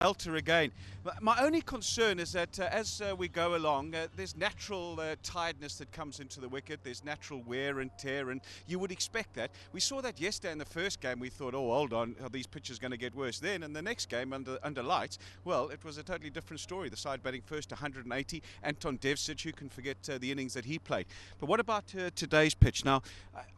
belter again. My only concern is that as we go along, there's natural tiredness that comes into the wicket. There's natural wear and tear, and you would expect that. We saw that yesterday in the first game. We thought, oh, hold on, are these pitches going to get worse? Then in the next game under lights, well, it was a totally different story. The side batting first, 180. Anton Devsic, who can forget the innings that he played. But what about today's pitch? Now,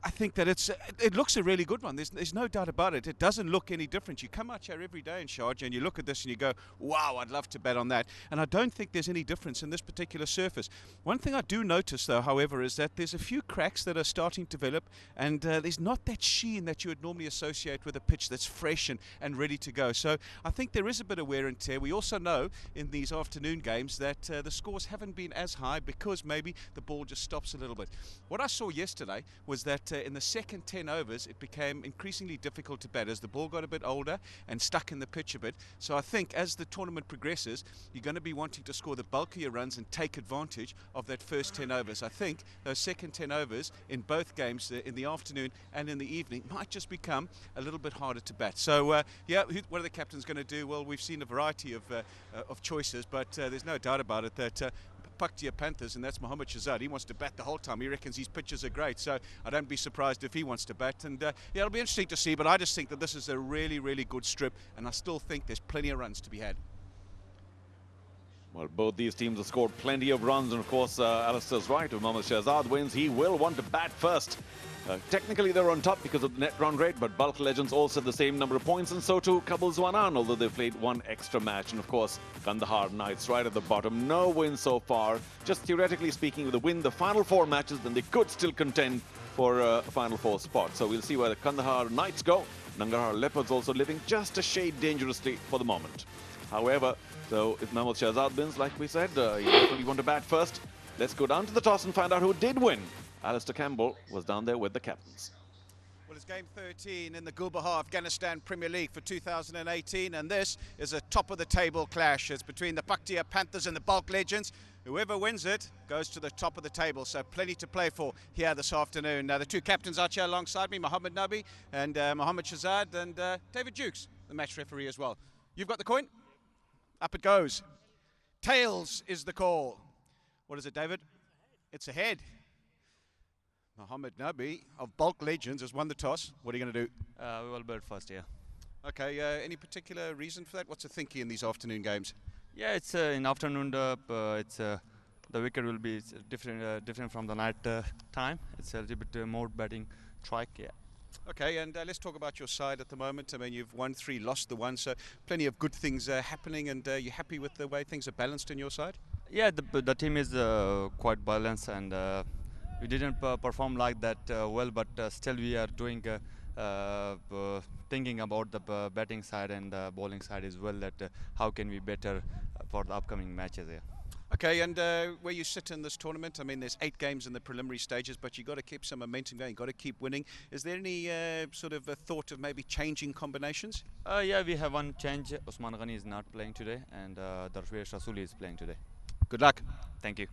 I think that it looks a really good one. There's no doubt about it. It doesn't look any different. You come out here every day in Sharjah and you look at this and you go, wow, I'd love to bat on that. And I don't think there's any difference in this particular surface. One thing I do notice, though, however, is that there's a few cracks that are starting to develop, and there's not that sheen that you would normally associate with a pitch that's fresh and ready to go. So I think there is a bit of wear and tear. We also know in these afternoon games that the scores haven't been as high because maybe the ball just stops a little bit. What I saw yesterday was that in the second 10 overs it became increasingly difficult to bat as the ball got a bit older and stuck in the pitch a bit. So I think as the tournament progresses, you're going to be wanting to score the bulk of your runs and take advantage of that first 10 overs. I think those second 10 overs in both games, in the afternoon and in the evening, might just become a little bit harder to bat. So yeah, what are the captains going to do? Well, we've seen a variety of choices, but there's no doubt about it that Paktia Panthers, and that's Mohammad Shahzad, he wants to bat the whole time. He reckons these pitches are great, so I don't be surprised if he wants to bat. And yeah, it'll be interesting to see, but I just think that this is a really, really good strip, and I still think there's plenty of runs to be had. Well, both these teams have scored plenty of runs, and of course, Alistair's right. If Mohammad Shahzad wins, he will want to bat first. Technically, they're on top because of the net run rate, but Balkh Legends also have the same number of points, and so too Kabul Zwanan, although they've played one extra match. And of course, Kandahar Knights right at the bottom. No win so far. Just theoretically speaking, with a win the final 4 matches, then they could still contend for a final 4 spot. So we'll see where the Kandahar Knights go. Nangarhar Leopards also living just a shade dangerously for the moment. However, so if Mohammad Shahzad wins, like we said, you definitely want to bat first. Let's go down to the toss and find out who did win. Alistair Campbell was down there with the captains. Well, it's game 13 in the Gulbahar Afghanistan Premier League for 2018, and this is a top-of-the-table clash. It's between the Paktia Panthers and the Balkh Legends. Whoever wins it goes to the top of the table, so plenty to play for here this afternoon. Now, the two captains out here alongside me, Mohammad Nabi and Mohammad Shahzad, and David Dukes, the match referee as well. You've got the coin? Up it goes. Tails is the call. What is it, David? It's a head. Mohammad Nabi of Balkh Legends has won the toss. What are you going to do? We will bat first, yeah. Okay, any particular reason for that? What's the thinking in these afternoon games? Yeah, it's in afternoon. The wicket will be different from the night time. It's a little bit more batting strike, yeah. Okay, and let's talk about your side at the moment. I mean, you've won 3, lost the 1, so plenty of good things happening, and you're happy with the way things are balanced on your side? Yeah, the team is quite balanced, and we didn't perform like that well, but still we are doing thinking about the batting side and the bowling side as well, that how can we better for the upcoming matches here. Okay, and where you sit in this tournament, I mean, there's 8 games in the preliminary stages, but you've got to keep some momentum going, you've got to keep winning. Is there any sort of a thought of maybe changing combinations? Yeah, we have one change. Usman Ghani is not playing today, and Darvesh Rasuli is playing today. Good luck. Thank you.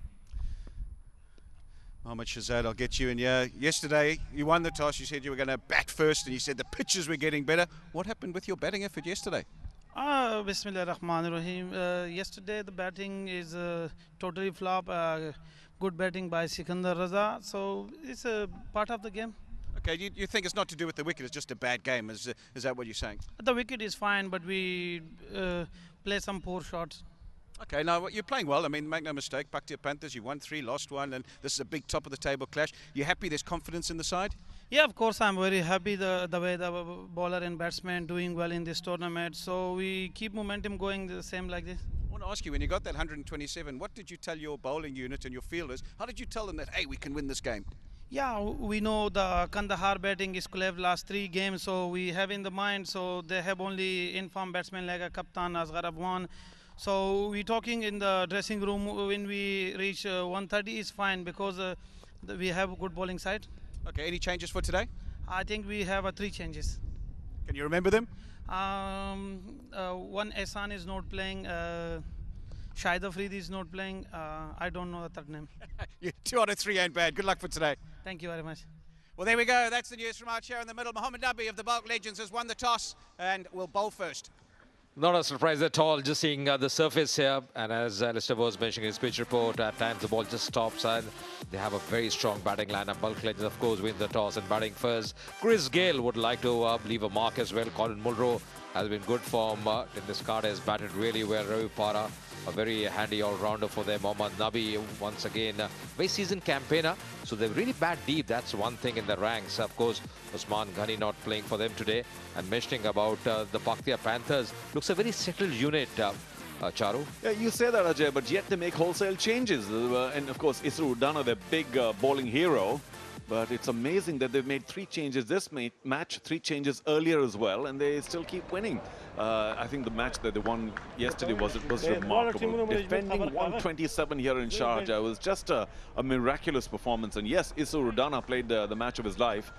Mohammad Shahzad, I'll get you in here. Yesterday, you won the toss. You said you were going to bat first, and you said the pitches were getting better. What happened with your batting effort yesterday? Bismillah Rahman Rahim. Yesterday, the batting is totally flop. Good batting by Sikandar Raza. So, it's a part of the game. Okay, you think it's not to do with the wicket, it's just a bad game. Is that what you're saying? The wicket is fine, but we play some poor shots. Okay, now you're playing well. I mean, make no mistake, Paktia Panthers, you won 3, lost 1, and this is a big top-of-the-table clash. You happy there's confidence in the side? Yeah, of course, I'm very happy the way the bowler and batsman doing well in this tournament. So we keep momentum going the same like this. I want to ask you, when you got that 127, what did you tell your bowling unit and your fielders? How did you tell them that, hey, we can win this game? Yeah, we know the Kandahar batting is collapsed last 3 games, so we have in the mind, so they have only informed batsmen like a Kaptan Asghar Afghan. So we're talking in the dressing room when we reach 130 is fine because we have a good bowling side. Okay, any changes for today? I think we have 3 changes. Can you remember them? One Ehsan is not playing, Shahid Afridi is not playing, I don't know the third name. 2 out of 3 ain't bad. Good luck for today. Thank you very much. Well, there we go. That's the news from our chair in the middle. Mohammad Nabi of the Balkh Legends has won the toss and will bowl first. Not a surprise at all, just seeing the surface here. And as Alistair was mentioning in his pitch report, at times the ball just stops and they have a very strong batting lineup. Balkh Legends, of course, win the toss and batting first. Gayle would like to leave a mark as well. Colin Mulrow has been good form. Dennis Carter has batted really well. Ravi Para, a very handy all-rounder for them. Mohammad Nabi, once again, very seasoned campaigner. So they really bat deep. That's one thing in the ranks. Of course, Usman Ghani not playing for them today. And mentioning about the Paktia Panthers, looks a very settled unit, Charu. Yeah, you say that, Ajay, but yet they make wholesale changes. And of course, Isru Udana, their big bowling hero. But it's amazing that they've made 3 changes this match, 3 changes earlier as well, and they still keep winning. I think the match that they won yesterday was remarkable. Defending 127 here in Sharjah was just a miraculous performance. And yes, Isru Udana played the match of his life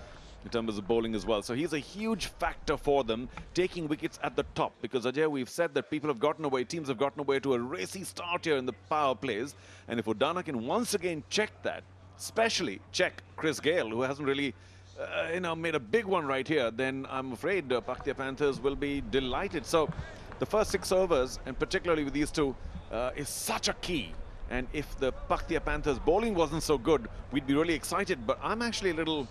in terms of bowling as well. So he's a huge factor for them, taking wickets at the top. Because, Ajay, we've said that people have gotten away, teams have gotten away to a racy start here in the power plays. And if Udana can once again check that, especially check Chris Gayle, who hasn't really, made a big one right here, then I'm afraid Paktia Panthers will be delighted. So the first 6 overs, and particularly with these two, is such a key. And if the Paktia Panthers bowling wasn't so good, we'd be really excited. But I'm actually a little,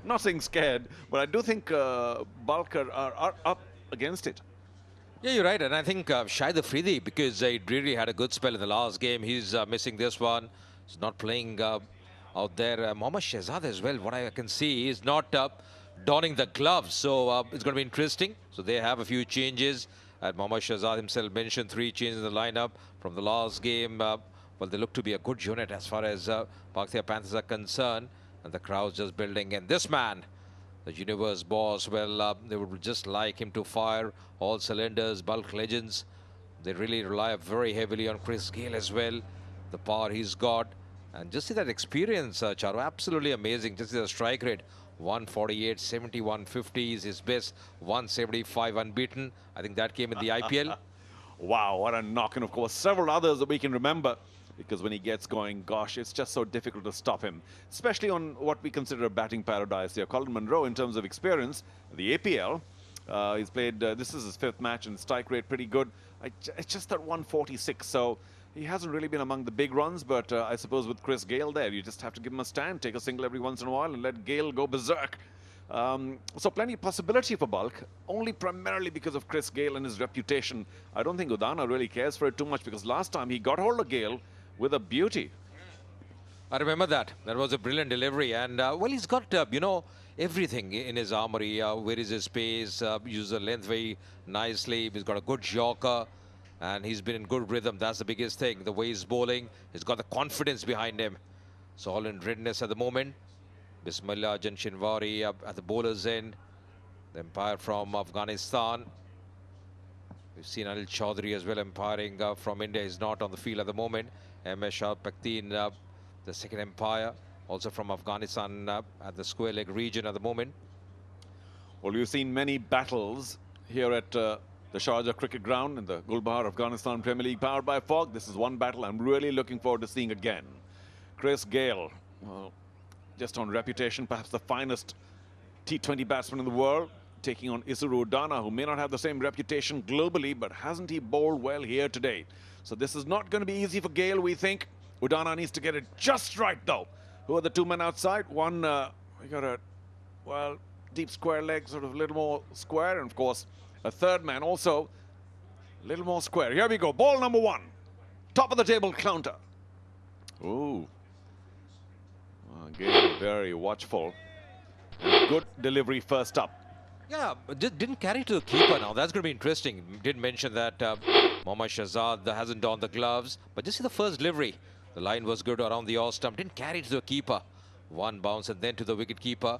not saying scared, but I do think Balkh are up against it. Yeah, you're right. And I think Shahid Afridi, because he really had a good spell in the last game, he's missing this one. He's not playing out there. Mohammad Shehzad as well, what I can see, is not donning the gloves. So it's going to be interesting. So they have a few changes. And Mohammad Shehzad himself mentioned 3 changes in the lineup from the last game. Well, they look to be a good unit as far as Paktia Panthers are concerned. And the crowd's just building. And this man, the universe boss, well, they would just like him to fire all cylinders. Balkh Legends, they really rely very heavily on Chris Gayle as well. The power he's got. And just see that experience, Charu, absolutely amazing. Just see the strike rate, 148, 71, 50 is his best, 175 unbeaten. I think that came in the IPL. Wow, what a knock. And of course, several others that we can remember. Because when he gets going, gosh, it's just so difficult to stop him. Especially on what we consider a batting paradise here. Colin Munro, in terms of experience, the APL, he's played, this is his 5th match, and strike rate pretty good. It's just at 146, so he hasn't really been among the big runs, but I suppose with Chris Gayle there, you just have to give him a stand, take a single every once in a while, and let Gayle go berserk. So plenty of possibility for Balkh, only primarily because of Chris Gayle and his reputation. I don't think Udana really cares for it too much, because last time he got hold of Gayle with a beauty. I remember that. That was a brilliant delivery. And, well, he's got, everything in his armory. Where is his pace? Uses the length very nicely. He's got a good yorker. And he's been in good rhythm. That's the biggest thing. The way he's bowling, he's got the confidence behind him. So all in readiness at the moment. Bismillah Jan Shinwari at the bowler's end. The umpire from Afghanistan. We've seen Anil Chaudhary as well umpiring from India. He's not on the field at the moment. M.S. Shah Paktin, the second umpire, also from Afghanistan at the square leg region at the moment. Well, we've seen many battles here at the Sharjah Cricket Ground in the Gulbahar Afghanistan Premier League, powered by Fog. This is one battle I'm really looking forward to seeing again. Chris Gayle, well, just on reputation, perhaps the finest T20 batsman in the world, taking on Isru Udana, who may not have the same reputation globally, but hasn't he bowled well here today? So this is not going to be easy for Gayle, we think. Udana needs to get it just right, though. Who are the 2 men outside? One, we got a, well, deep square leg, sort of a little more square. And, of course, a 3rd man also a little more square. Here we go. Ball number 1. Top of the table counter. Ooh. Gayle very watchful. And good delivery first up. Yeah, didn't carry to the keeper now. That's going to be interesting. Did mention that Mohammad Shehzad hasn't donned the gloves. But just see the first delivery. The line was good around the off stump. Didn't carry to the keeper. 1 bounce and then to the wicket keeper.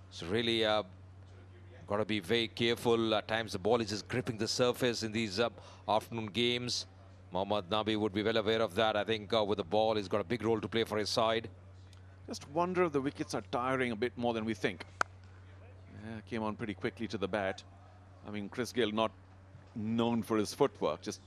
So really got to be very careful. At times the ball is just gripping the surface in these afternoon games. Mohammad Nabi would be well aware of that. I think with the ball, he's got a big role to play for his side. Just wonder if the wickets are tiring a bit more than we think. Yeah, came on pretty quickly to the bat. I mean, Chris Gayle not known for his footwork, just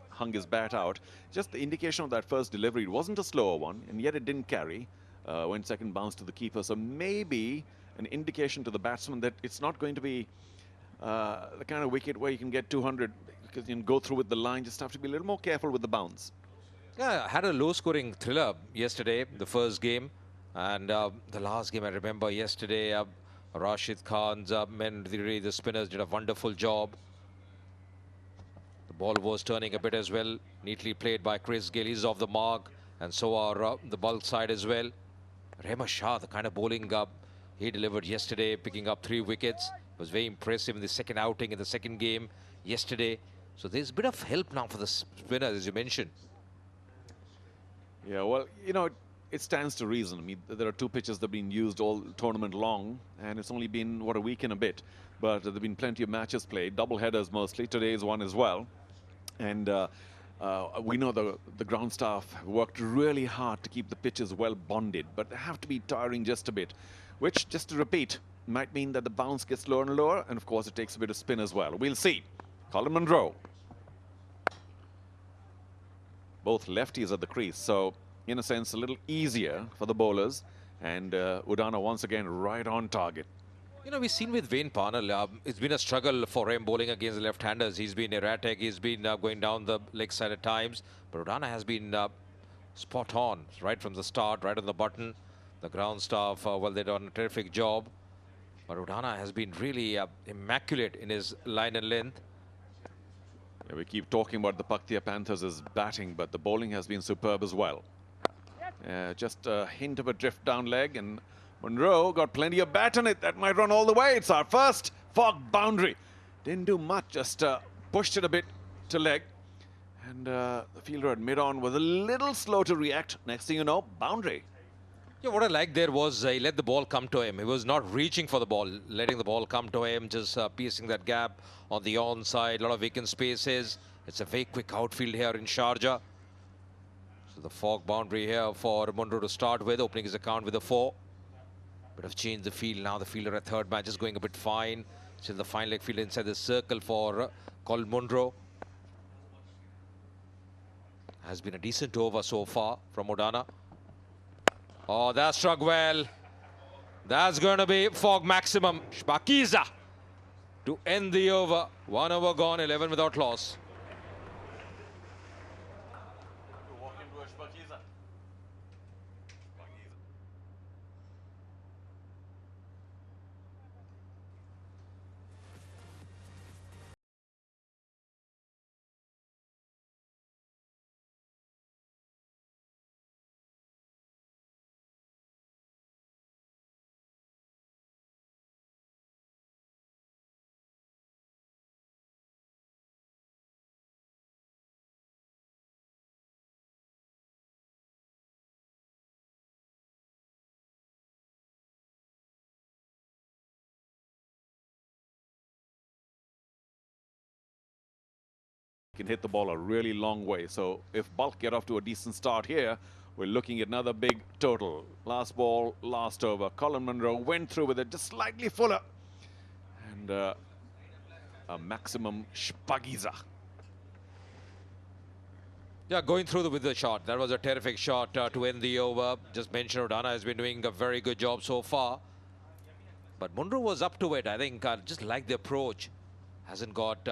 hung his bat out. Just the indication of that first delivery, it wasn't a slower one, and yet it didn't carry. Went second bounce to the keeper. So maybe an indication to the batsman that it's not going to be the kind of wicket where you can get 200 because you can go through with the line. Just have to be a little more careful with the bounce. Yeah, had a low-scoring thriller yesterday, the first game. And the last game, I remember yesterday, Rashid Khan's men, the spinners, did a wonderful job. The ball was turning a bit as well. Neatly played by Chris Gayle. He's off the mark. And so are the Balkh side as well. Rehman Shah, the kind of bowling he delivered yesterday, picking up 3 wickets. Was very impressive in the second outing, in the second game yesterday. So there's a bit of help now for the spinners, as you mentioned. Yeah, well, you know, it stands to reason. I mean, there are 2 pitches that have been used all tournament long, and it's only been, what, a week and a bit. But there have been plenty of matches played, double headers mostly. Today's one as well. And we know the ground staff have worked really hard to keep the pitches well bonded, but they have to be tiring just a bit, which, just to repeat, might mean that the bounce gets lower and lower, and of course it takes a bit of spin as well. We'll see. Colin Munro. Both lefties at the crease, so in a sense a little easier for the bowlers, and Udana once again right on target. You know, we've seen with Wayne Parnell, it's been a struggle for him bowling against the left-handers. He's been erratic, he's been going down the leg side at times, but Udana has been spot on right from the start, right on the button. The ground staff, well, they've done a terrific job, but Udana has been really immaculate in his line and length. Yeah, we keep talking about the Paktia Panthers' batting, but the bowling has been superb as well. Just a hint of a drift down leg, and Munro got plenty of bat on it. That might run all the way. It's our first Fogg boundary. Didn't do much, just pushed it a bit to leg. And the fielder at mid-on was a little slow to react. Next thing you know, boundary. Yeah, what I liked there was he let the ball come to him. He was not reaching for the ball, letting the ball come to him, just piercing that gap on the onside. A lot of vacant spaces. It's a very quick outfield here in Sharjah. So the Fogg boundary here for Munro to start with, opening his account with a 4. Bit of change the field now. The fielder at third man just going a bit fine. Still the fine leg fielder inside the circle for Colin Munro. Has been a decent over so far from Udana. Oh, that struck well. That's going to be Fogg maximum. Shpakiza to end the over. 1 over gone, 11 without loss. Can hit the ball a really long way. So if Balkh get off to a decent start here, we're looking at another big total. Last ball, last over. Colin Munro went through with it just slightly fuller. And a maximum Shpagiza. Yeah, going through with the shot. That was a terrific shot to end the over. Just mentioned Udana has been doing a very good job so far. But Munro was up to it. I think just like the approach. Hasn't got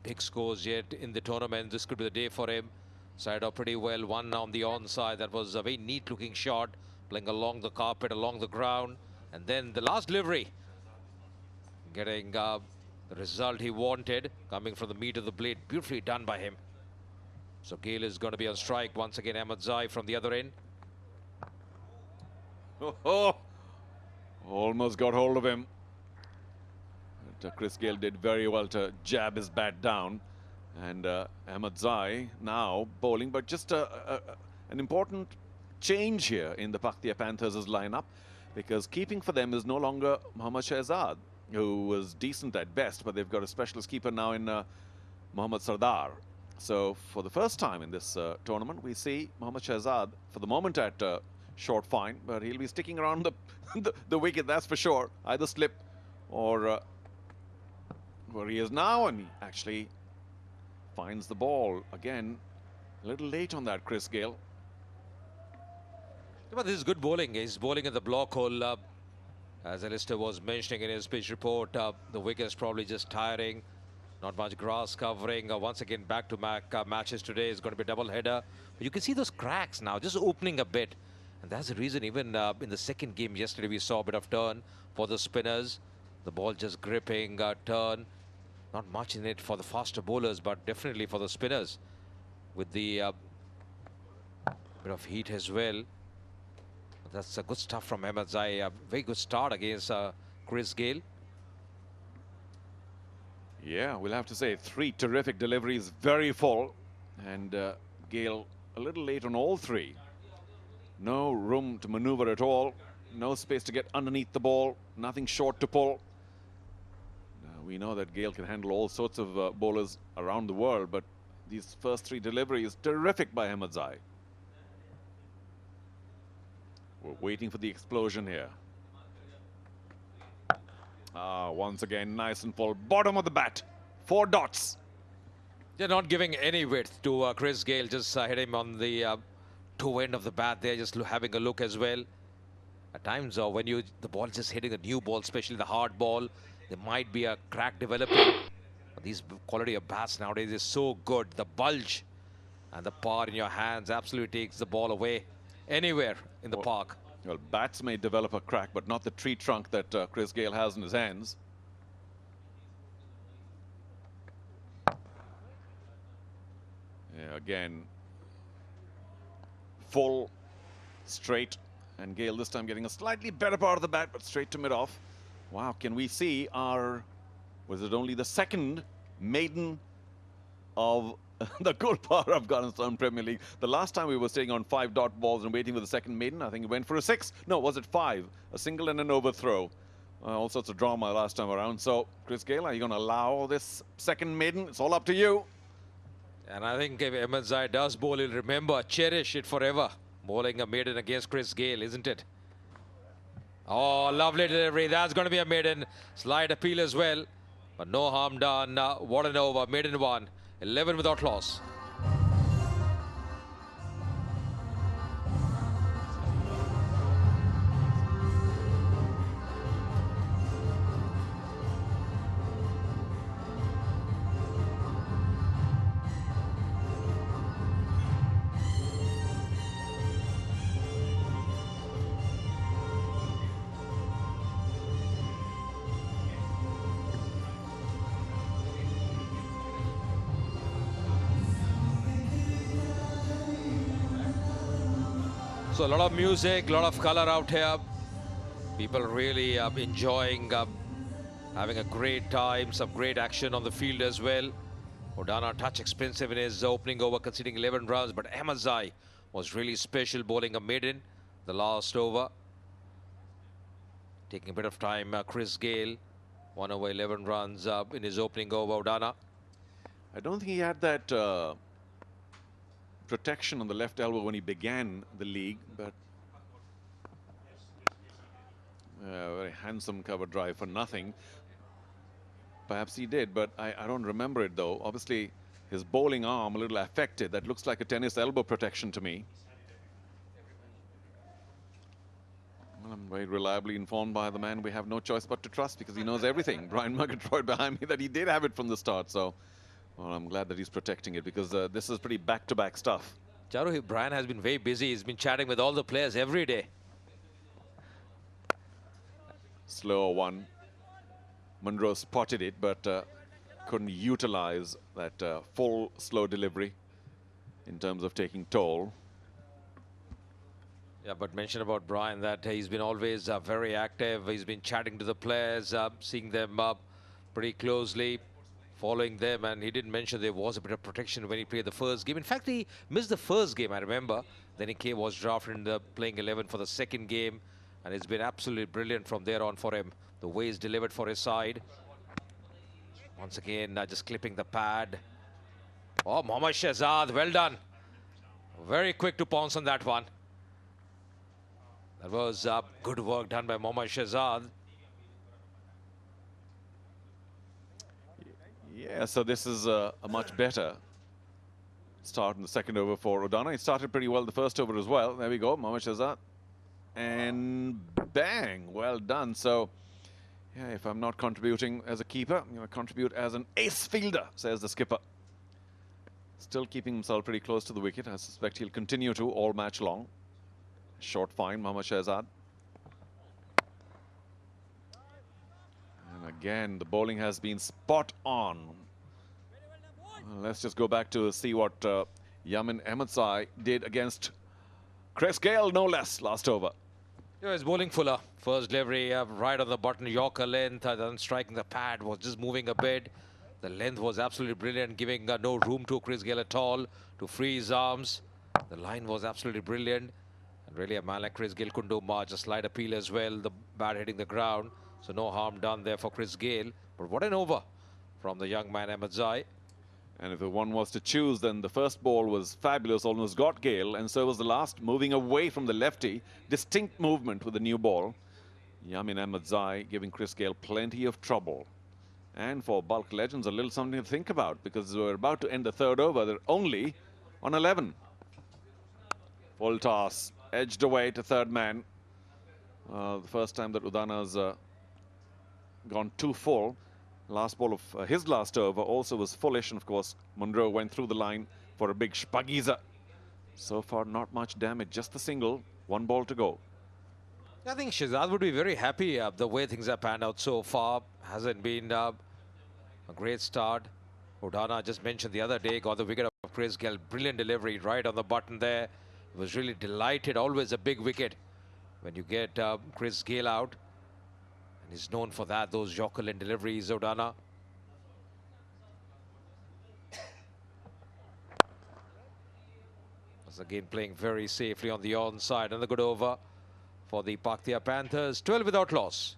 big scores yet in the tournament. This could be the day for him. Side up pretty well. One on the onside. That was a very neat looking shot. Playing along the carpet, along the ground. And then the last delivery. Getting the result he wanted. Coming from the meat of the blade. Beautifully done by him. So Gayle is going to be on strike. Once again, Ahmed Zai from the other end. Oh, almost got hold of him. But, Chris Gayle did very well to jab his bat down. And Ahmed Zai now bowling, but just an important change here in the Paktia Panthers' lineup, because keeping for them is no longer Mohammad Shehzad, who was decent at best, but they've got a specialist keeper now in Mohammad Sardar. So for the first time in this tournament, we see Mohammad Shehzad for the moment at short fine, but he'll be sticking around the wicket, that's for sure. Either slip or where he is now, and he actually finds the ball again. A little late on that, Chris Gayle. But this is good bowling. He's bowling at the block hole As Alistair was mentioning in his pitch report, the wicket is probably just tiring. Not much grass covering. Once again, back-to-back matches today is going to be a double header. But you can see those cracks now, just opening a bit. And that's the reason even in the second game yesterday, we saw a bit of turn for the spinners. The ball just gripping, turn. Not much in it for the faster bowlers, but definitely for the spinners. With the bit of heat as well. That's good stuff from Ahmedzai. A very good start against Chris Gayle. Yeah, we'll have to say 3 terrific deliveries, very full. And Gayle a little late on all 3. No room to maneuver at all. No space to get underneath the ball. Nothing short to pull. We know that Gayle can handle all sorts of bowlers around the world, but these first 3 deliveries, terrific by Ahmedzai. We're waiting for the explosion here. Once again, nice and full. Bottom of the bat. 4 dots. They're not giving any width to Chris Gayle. Just hit him on the toe end of the bat there, just having a look as well. At times when the ball is just hitting a new ball, especially the hard ball, there might be a crack developing. But these quality of bats nowadays is so good. The bulge and the power in your hands absolutely takes the ball away anywhere in the park. Well, bats may develop a crack, but not the tree trunk that Chris Gayle has in his hands. Yeah, again, full, straight, and Gayle this time getting a slightly better part of the bat, but straight to mid-off. Wow, can we see our, was it only the second maiden of the Gulpar Afghanistan Premier League? The last time we were staying on 5 dot balls and waiting for the second maiden, I think it went for a 6. No, was it 5? A single and an overthrow. All sorts of drama last time around. So, Chris Gayle, are you going to allow this second maiden? It's all up to you. And I think if Ahmedzai does bowl, he'll remember, cherish it forever. Bowling a maiden against Chris Gayle, isn't it? Oh, lovely delivery. That's going to be a maiden. Slide appeal as well. But no harm done. What an over. Maiden 1. 11 without loss. So a lot of music, a lot of color out here. People really enjoying, having a great time, some great action on the field as well. Odana touch expensive in his opening over, conceding 11 runs, but Ahmedzai was really special, bowling a maiden the last over. Taking a bit of time, Chris Gayle, 1 over 11 runs in his opening over, Odana. I don't think he had that protection on the left elbow when he began the league, but very handsome cover drive for nothing. Perhaps he did, but I don't remember it though. Obviously, his bowling arm a little affected. That looks like a tennis elbow protection to me. Well, I'm very reliably informed by the man we have no choice but to trust because he knows everything. Brian Murgatroyd behind me, that he did have it from the start. So, well, I'm glad that he's protecting it because this is pretty back-to-back stuff. Charu, Brian has been very busy. He's been chatting with all the players every day. Slower one. Munro spotted it, but couldn't utilize that full slow delivery in terms of taking toll. Yeah, but mention about Brian that he's been always very active. He's been chatting to the players, seeing them pretty closely, following them, and he didn't mention there was a bit of protection when he played the first game. In fact, he missed the first game, I remember. Then he was drafted in the playing 11 for the second game, and it's been absolutely brilliant from there on for him. The way he's delivered for his side. Once again, just clipping the pad. Oh, Mohammad Shehzad, well done. Very quick to pounce on that one. That was good work done by Mohammad Shehzad. Yeah, so this is a much better start in the second over for Odana. He started pretty well the first over as well. There we go, Mohammad Shehzad. And bang, well done. So, yeah, if I'm not contributing as a keeper, I'm going to contribute as an ace fielder, says the skipper. Still keeping himself pretty close to the wicket. I suspect he'll continue to all match long. Short fine, Mohammad Shehzad. And again, the bowling has been spot on. Well, let's just go back to see what Yamin Ahmedzai did against Chris Gayle, no less, last over. Yeah, he's bowling fuller. First delivery right on the button, Yorker length, then striking the pad, was just moving a bit. The length was absolutely brilliant, giving no room to Chris Gayle at all to free his arms. The line was absolutely brilliant. And really, a man like Chris Gayle couldn't do much. A slight appeal as well, the bat hitting the ground. So no harm done there for Chris Gayle. But what an over from the young man Ahmedzai. And if the one was to choose, then the first ball was fabulous, almost got Gayle, and so was the last, moving away from the lefty. Distinct movement with the new ball. Yamin Ahmedzai giving Chris Gayle plenty of trouble. And for Balkh Legends, a little something to think about, because we're about to end the third over. They're only on 11. Full toss, edged away to third man. The first time that Udana's gone too full. Last ball of his last over also was fullish, and of course Munro went through the line for a big Spagiza. So far not much damage, just the single, one ball to go. I think Shehzad would be very happy the way things have panned out so far. Hasn't been a great start. Udana, just mentioned the other day, got the wicket of Chris Gayle. Brilliant delivery right on the button there. Was really delighted. Always a big wicket when you get Chris Gayle out. And he's known for that, those Yorker-length deliveries, Udana. Was again playing very safely on the onside, and a good over for the Paktia Panthers. 12 without loss.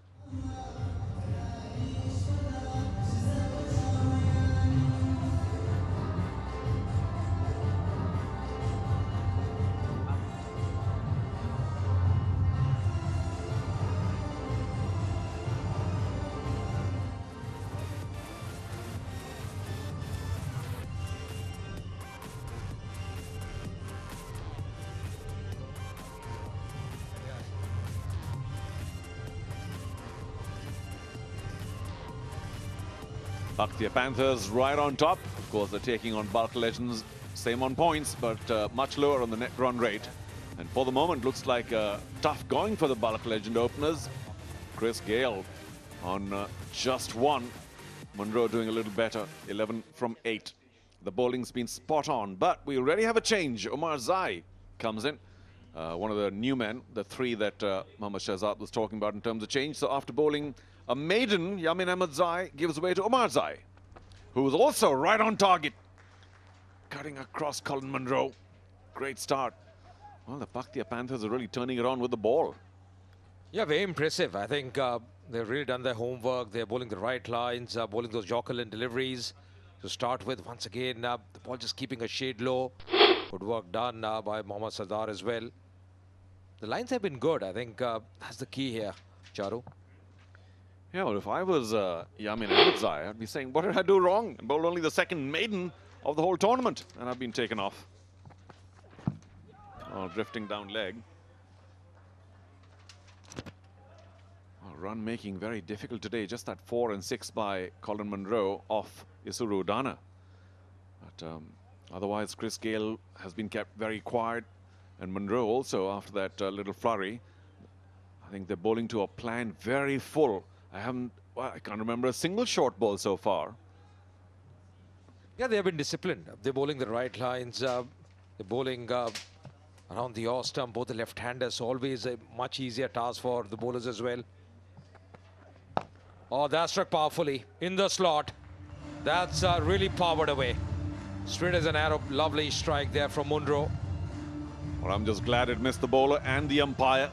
Paktia Panthers right on top. Of course, they're taking on Balkh Legends, same on points, but much lower on the net run rate. And for the moment, looks like tough going for the Balkh Legend openers. Chris Gayle on just one. Munro doing a little better, 11 from 8. The bowling's been spot on, but we already have a change. Omarzai comes in. One of the new men, the three that Mohammad Shehzad was talking about in terms of change. So after bowling a maiden, Yamin Ahmedzai gives way to Omarzai, who was also right on target. Cutting across Colin Munro. Great start. Well, the Paktia Panthers are really turning it on with the ball. Yeah, very impressive. I think they've really done their homework. They're bowling the right lines, bowling those Yorker-length deliveries. To start with, once again, the ball just keeping a shade low. Good work done by Mohammad Sardar as well. The lines have been good. I think that's the key here, Charu. Yeah, well, if I was Yamin Ahmedzai, I'd be saying, what did I do wrong? I bowled only the second maiden of the whole tournament, and I've been taken off. Oh, drifting down leg. Oh, run making very difficult today. Just that 4 and 6 by Colin Munro off Isuru Udana. But otherwise, Chris Gayle has been kept very quiet. And Munro also, after that little flurry, I think they're bowling to a plan very full. I can't remember a single short ball so far. Yeah, they have been disciplined. They're bowling the right lines. They're bowling around the off stump, both the left-handers. Always a much easier task for the bowlers as well. Oh, that struck powerfully in the slot. That's really powered away. Straight as an arrow. Lovely strike there from Munro. Well, I'm just glad it missed the bowler and the umpire.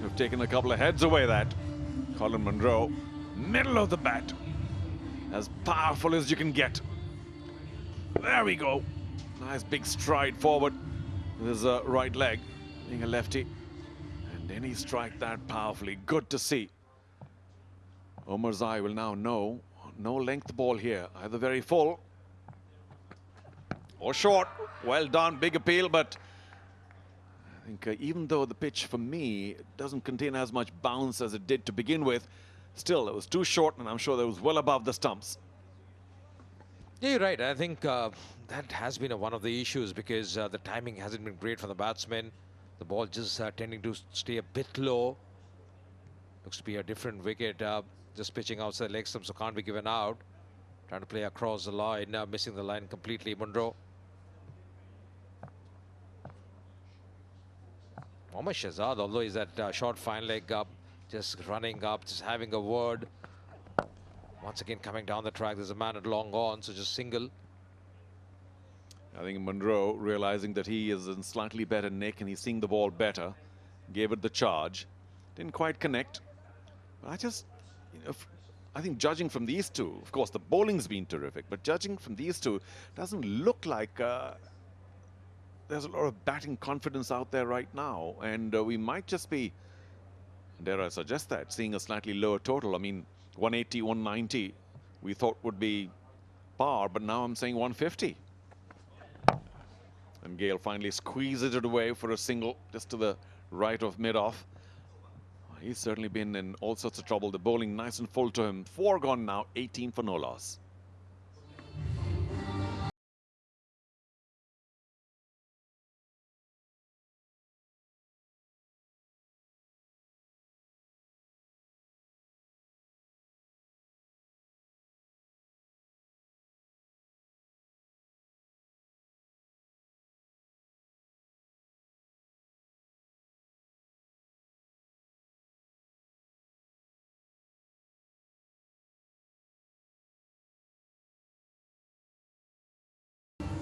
You've taken a couple of heads away that. Colin Munro, middle of the bat. As powerful as you can get. There we go. Nice big stride forward with his right leg, being a lefty. And then he strike that powerfully. Good to see. Omarzai will now know no length ball here. Either very full or short. Well done, big appeal, but I think even though the pitch for me doesn't contain as much bounce as it did to begin with, still it was too short, and I'm sure that was well above the stumps. Yeah, you're right. I think that has been one of the issues because the timing hasn't been great for the batsmen. The ball just tending to stay a bit low. Looks to be a different wicket. Just pitching outside leg stump, so can't be given out. Trying to play across the line, missing the line completely. Munro. Mohammad Shahzad, although he's at short fine leg up, just running up, just having a word. Once again coming down the track, there's a man at long on, so just single. I think Munro, realizing that he is in slightly better nick and he's seeing the ball better, gave it the charge. Didn't quite connect. But I just, you know, I think judging from these two, of course, the bowling's been terrific, but judging from these two, doesn't look like there's a lot of batting confidence out there right now. And we might just be, dare I suggest that, seeing a slightly lower total. I mean, 180, 190, we thought would be par, but now I'm saying 150. And Gayle finally squeezes it away for a single just to the right of mid-off. He's certainly been in all sorts of trouble. The bowling nice and full to him. 4 gone now, 18 for no loss.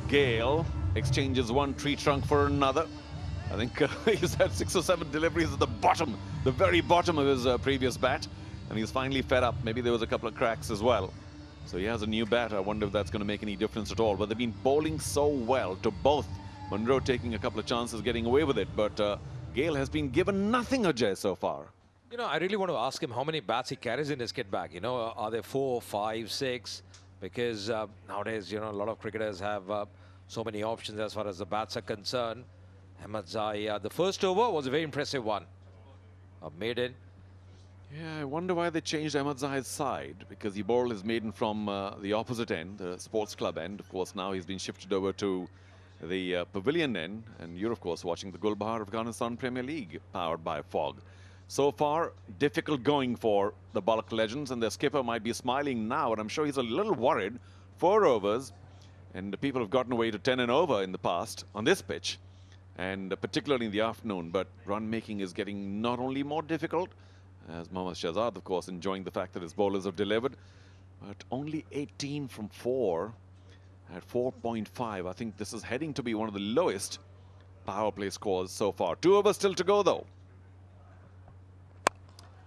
Gayle exchanges one tree trunk for another. I think he's had 6 or 7 deliveries at the bottom, the very bottom of his previous bat. And he's finally fed up. Maybe there was a couple of cracks as well. So he has a new bat. I wonder if that's going to make any difference at all. But they've been bowling so well to both. Munro taking a couple of chances, getting away with it. But Gayle has been given nothing, Ajay, so far. You know, I really want to ask him how many bats he carries in his kit bag. You know, are there 4, 5, 6? Because nowadays, you know, a lot of cricketers have so many options as far as the bats are concerned. Ahmedzai, the first over was a very impressive one. A maiden. Yeah, I wonder why they changed Ahmedzai's side, because he bowled his maiden from the opposite end, the sports club end. Of course, now he's been shifted over to the pavilion end, and you're, of course, watching the Gulbahar Afghanistan Premier League, powered by Fog. So far, difficult going for the Balkh Legends, and their skipper might be smiling now, and I'm sure he's a little worried. 4 overs, and the people have gotten away to 10 and over in the past on this pitch, and particularly in the afternoon. But run making is getting not only more difficult, as Mohammad Shahzad, of course, enjoying the fact that his bowlers have delivered, but only 18 from 4 at 4.5. I think this is heading to be one of the lowest power play scores so far. 2 overs still to go, though.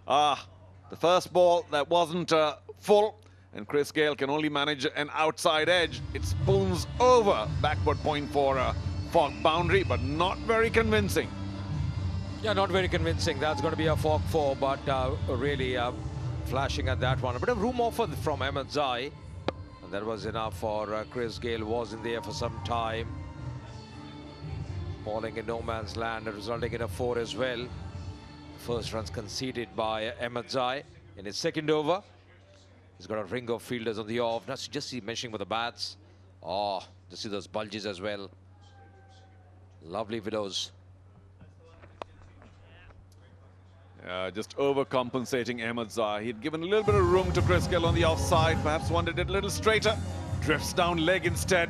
The first ball that wasn't full, and Chris Gayle can only manage an outside edge. It spoons over backward point for a Fog boundary, but not very convincing. Yeah, not very convincing. That's going to be a Fog 4, but really flashing at that one. A bit of room offer from Ahmedzai. And that was enough for Chris Gayle. Was in there for some time. Bowling in no man's land, resulting in a 4 as well. First runs conceded by Ahmedzai in his second over. He's got a ring of fielders on the off. Now, just see mentioning with the bats. Oh, just see those bulges as well. Lovely widows. Just overcompensating Ahmedzai. He'd given a little bit of room to Chris Gayle on the offside. Perhaps wanted it a little straighter. Drifts down leg instead.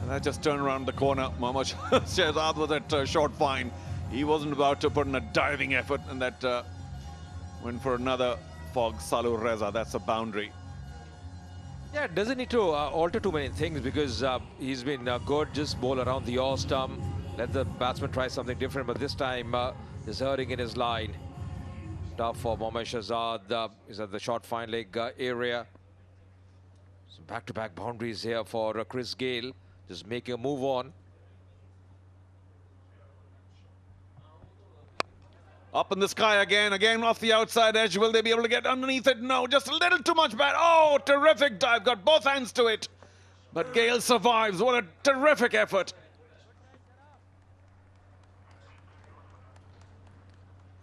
And that just turned around the corner. Mohammad Shahzad was at short fine. He wasn't about to put in a diving effort, and that went for another Fog Salu Reza. That's a boundary. Yeah, it doesn't need to alter too many things because he's been good. Just bowl around the off stump. Let the batsman try something different, but this time he's hurting in his line. Tough for Mohammad Shahzad. He's at the short fine leg area. Some back-to-back boundaries here for Chris Gayle. Just making a move on. Up in the sky again off the outside edge. Will they be able to get underneath it? No, just a little too much bad. Oh, terrific dive. Got both hands to it. But Gayle survives. What a terrific effort.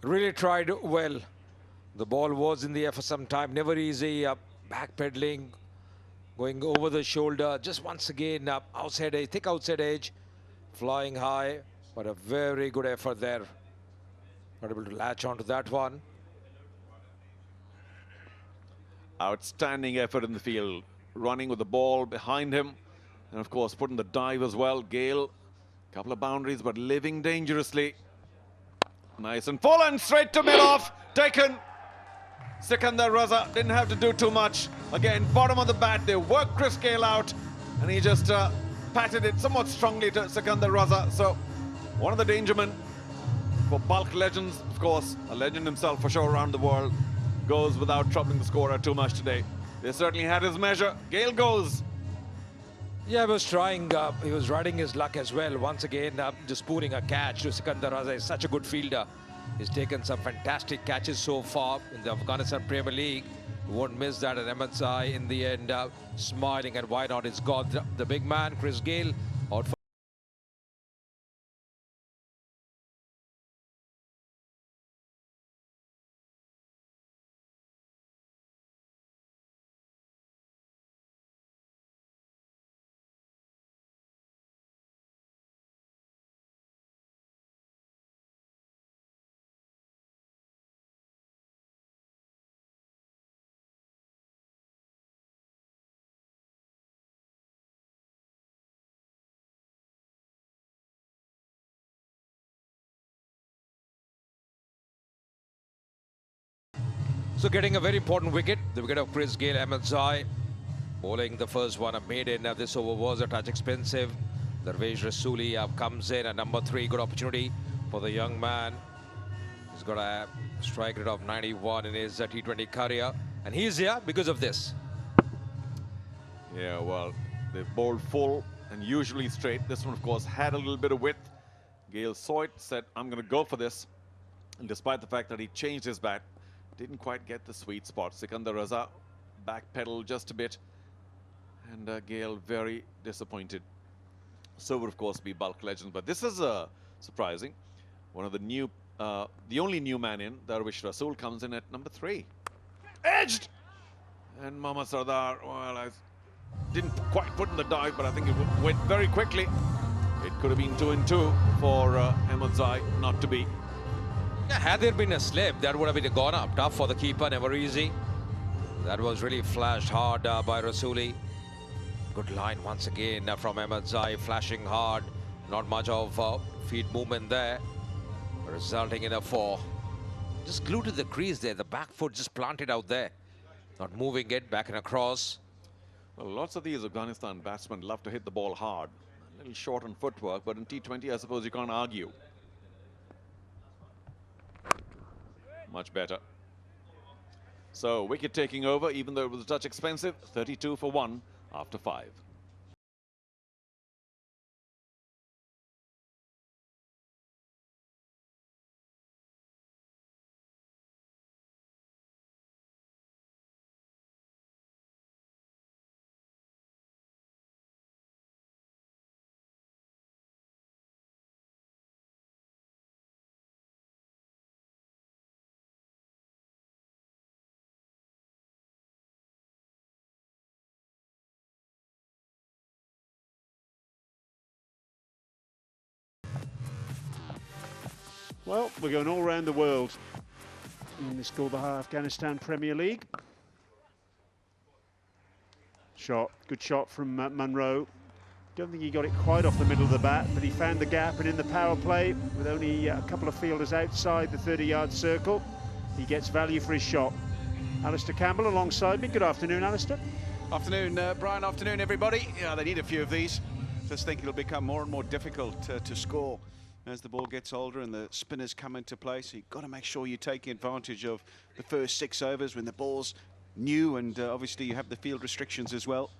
Really tried well. The ball was in the air for some time. Never easy. Backpedaling, going over the shoulder. Just once again, outside edge, thick outside edge. Flying high, but a very good effort there. Not able to latch onto that one. Outstanding effort in the field. Running with the ball behind him. And of course, putting the dive as well. Gayle, couple of boundaries, but living dangerously. Nice and full and straight to mid-off. Taken. Sikandar Raza didn't have to do too much. Again, bottom of the bat, they worked Chris Gayle out. And he just patted it somewhat strongly to Sikandar Raza. So, one of the danger men for Balkh Legends, of course, a legend himself for sure around the world, goes without troubling the scorer too much today. They certainly had his measure. Gayle goes. Yeah, he was trying, he was riding his luck as well. Once again, just pulling a catch to Sikandar Raza. He's such a good fielder. He's taken some fantastic catches so far in the Afghanistan Premier League. You won't miss that at MSI in the end, smiling, and why not? It's got the big man, Chris Gayle, out for So getting a very important wicket, the wicket of Chris Gayle, MSI, bowling the first one, a maiden. This over was a touch expensive. Darvesh Rasuli comes in at number 3. Good opportunity for the young man. He's got a strike rate of 91 in his T20 career, and he's here because of this. Yeah, well, they bowled full and usually straight. This one, of course, had a little bit of width. Gayle saw it, said, I'm going to go for this. And despite the fact that he changed his bat, didn't quite get the sweet spot. Sikandar Raza backpedaled just a bit, and Gayle very disappointed. So would, of course, be Balkh Legends. But this is surprising. One of the new, the only new man in, Darvesh Rasool, comes in at number 3. Edged! And Mohammad Sardar, well, I didn't quite put in the dive, but I think it went very quickly. It could have been 2 and 2 for MSI, not to be. Yeah, had there been a slip, that would have been gone up. Tough for the keeper, never easy. That was really flashed hard by Rasuli. Good line once again from MSI, flashing hard. Not much of feet movement there, resulting in a 4. Just glued to the crease there. The back foot just planted out there. Not moving it back and across. Well, lots of these Afghanistan batsmen love to hit the ball hard. A little short on footwork, but in T20, I suppose you can't argue. Much better. So, wicket taking over, even though it was a touch expensive. 32 for 1 after 5. Well, we're going all around the world in this called the Afghanistan Premier League. Shot, good shot from Munro. Don't think he got it quite off the middle of the bat, but he found the gap, and in the power play, with only a couple of fielders outside the 30-yard circle, he gets value for his shot. Alistair Campbell alongside me. Good afternoon, Alistair. Afternoon, Brian. Afternoon, everybody. Yeah, they need a few of these. Just think it'll become more and more difficult to score as the ball gets older and the spinners come into play. So you've got to make sure you're taking advantage of the first 6 overs when the ball's new, and obviously you have the field restrictions as well.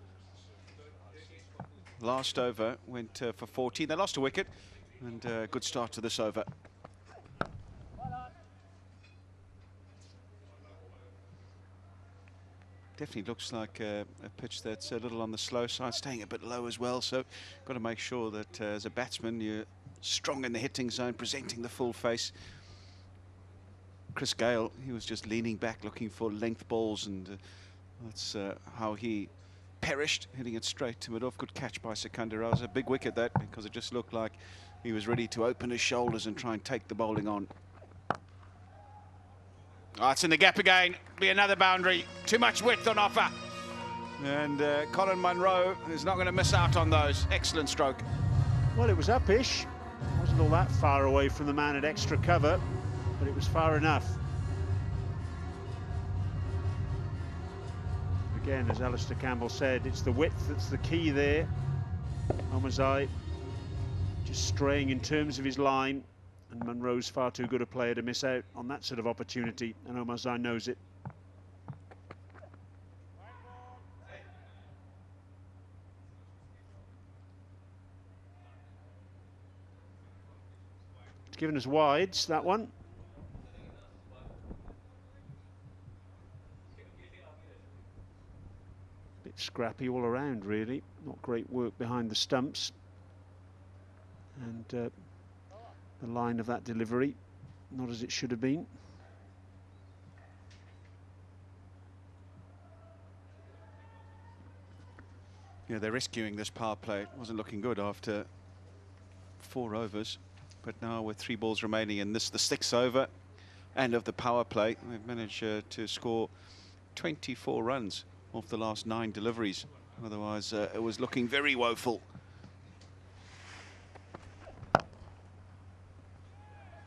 Last over went for 14. They lost a wicket, and good start to this over. Definitely looks like a pitch that's a little on the slow side, staying a bit low as well. So got to make sure that as a batsman you're strong in the hitting zone, presenting the full face. Chris Gayle, he was just leaning back looking for length balls, and that's how he perished, hitting it straight to mid-off. Good catch by Secunda Raza. Big wicket that, because it just looked like he was ready to open his shoulders and try and take the bowling on. Oh, it's in the gap again. Be another boundary. Too much width on offer. And Colin Munro is not going to miss out on those. Excellent stroke. Well, it was upish. Wasn't all that far away from the man at extra cover, but it was far enough. Again, as Alistair Campbell said, it's the width that's the key there. Omazai just straying in terms of his line, and Munro's far too good a player to miss out on that sort of opportunity, and Omazai knows it. It's given us wides, that one. Bit scrappy all around, really. Not great work behind the stumps. And the line of that delivery, not as it should have been. Yeah, they're rescuing this power play. It wasn't looking good after 4 overs. But now with 3 balls remaining in this, the 6th over, and of the power play, they've managed to score 24 runs off the last 9 deliveries. Otherwise, it was looking very woeful.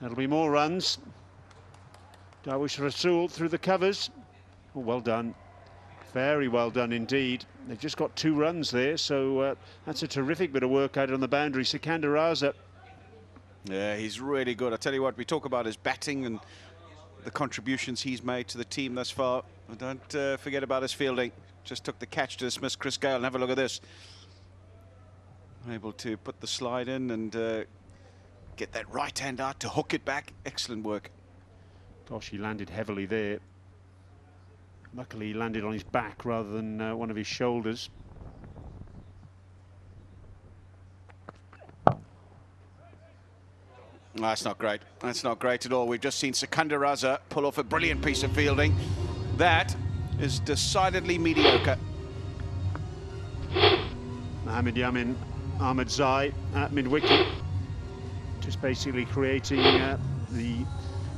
That'll be more runs. Darwish Rasool through the covers. Oh, well done. Very well done indeed. They've just got 2 runs there, so that's a terrific bit of work out on the boundary. Secunda Raza. Yeah, he's really good. I tell you what, we talk about his batting and the contributions he's made to the team thus far. But don't forget about his fielding. Just took the catch to dismiss Chris Gayle. And have a look at this. Able to put the slide in and get that right hand out to hook it back. Excellent work. Gosh, he landed heavily there. Luckily, he landed on his back rather than one of his shoulders. No, that's not great. That's not great at all. We've just seen Secunda Raza pull off a brilliant piece of fielding. That is decidedly mediocre. Mohamed Yamin Ahmadzai at mid-wicket. Just basically creating the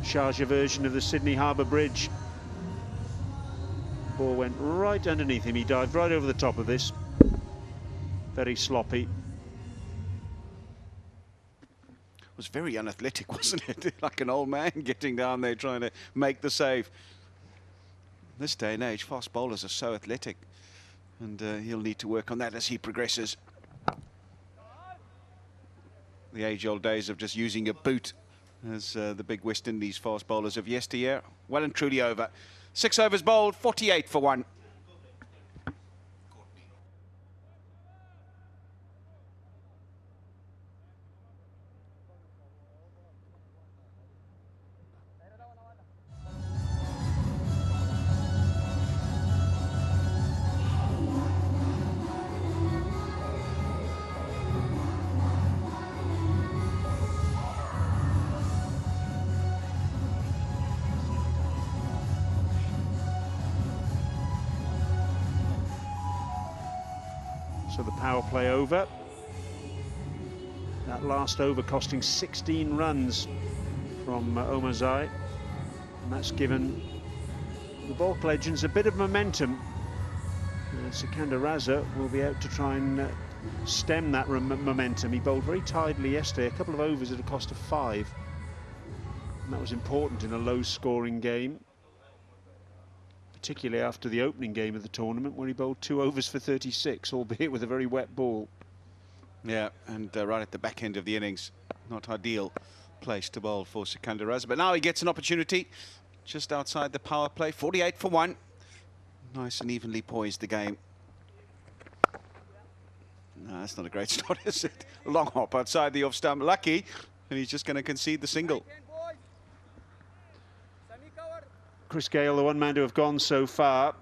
Sharjah version of the Sydney Harbour Bridge. Ball went right underneath him. He dived right over the top of this. Very sloppy. Was very unathletic, wasn't it? Like an old man getting down there trying to make the save. This day and age, fast bowlers are so athletic, and he'll need to work on that as he progresses. The age-old days of just using a boot as the big West Indies fast bowlers of yesteryear, well and truly over. 6 overs bowled, 48 for 1. So the power play over. That last over costing 16 runs from Omazai. And that's given the Balkh Legends a bit of momentum. Secunda Raza will be out to try and stem that momentum. He bowled very tidily yesterday, a couple of overs at a cost of 5. And that was important in a low-scoring game, particularly after the opening game of the tournament, where he bowled 2 overs for 36, albeit with a very wet ball. Yeah, and right at the back end of the innings, not ideal place to bowl for Secunda Raza. But now he gets an opportunity just outside the power play. 48 for 1. Nice and evenly poised the game. No, that's not a great start, is it? Long hop outside the off stump. Lucky, and he's just going to concede the single. Chris Gayle, the one man to have gone so far.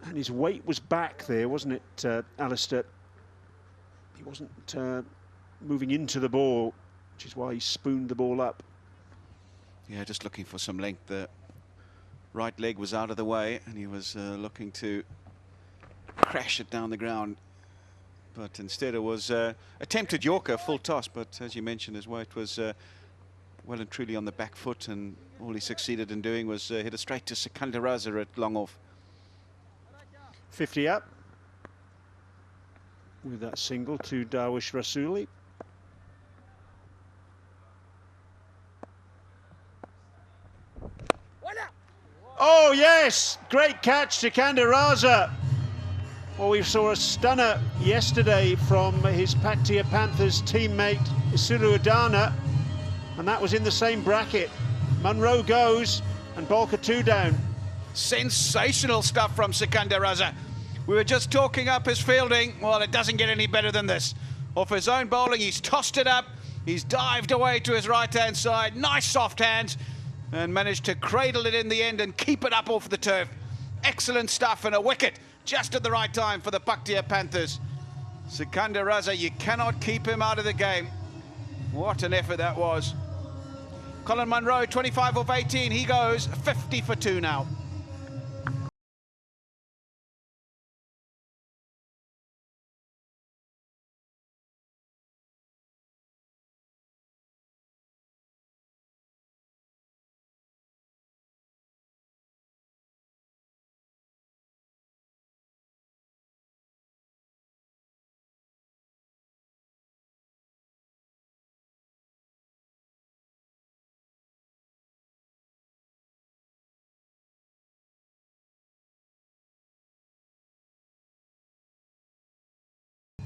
And his weight was back there, wasn't it, Alistair? He wasn't moving into the ball, which is why he spooned the ball up. Yeah, just looking for some length. The right leg was out of the way, and he was looking to crash it down the ground. But instead it was attempted Yorker, full toss, but as you mentioned, his weight was well and truly on the back foot, and all he succeeded in doing was hit it straight to Sikandar Raza at long off. 50 up with that single to Darwish Rasuli. Oh yes, great catch, Sikandar Raza. Well, we saw a stunner yesterday from his Paktia Panthers teammate Isuru Adana, and that was in the same bracket. Munro goes, and Balkh 2 down. Sensational stuff from Sikandar Raza. We were just talking up his fielding. Well, it doesn't get any better than this. Off his own bowling, he's tossed it up. He's dived away to his right-hand side. Nice soft hands, and managed to cradle it in the end and keep it up off the turf. Excellent stuff, and a wicket just at the right time for the Paktia Panthers. Sikandar Raza, you cannot keep him out of the game. What an effort that was. Colin Munro, 25 off 18. He goes 50 for 2 now.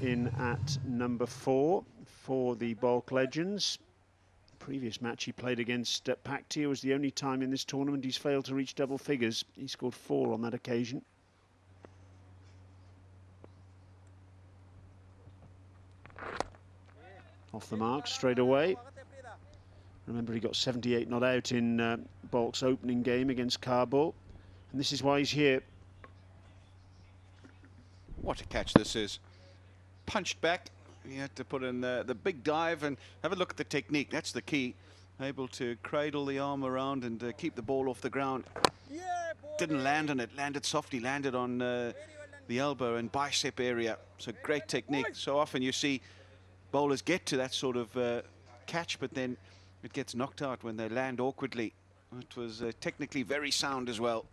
In at number 4 for the Balkh Legends. Previous match he played against Paktia was the only time in this tournament he's failed to reach double figures. He scored 4 on that occasion. Off the mark straight away. Remember, he got 78 not out in Balkh's opening game against Kabul, and this is why he's here. What a catch this is. Punched back. He had to put in the big dive, and have a look at the technique. That's the key. Able to cradle the arm around and keep the ball off the ground. Didn't land on it. Landed softly. Landed on the elbow and bicep area. So great technique. So often you see bowlers get to that sort of catch, but then it gets knocked out when they land awkwardly. It was technically very sound as well.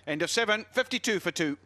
End of 7, 52 for 2.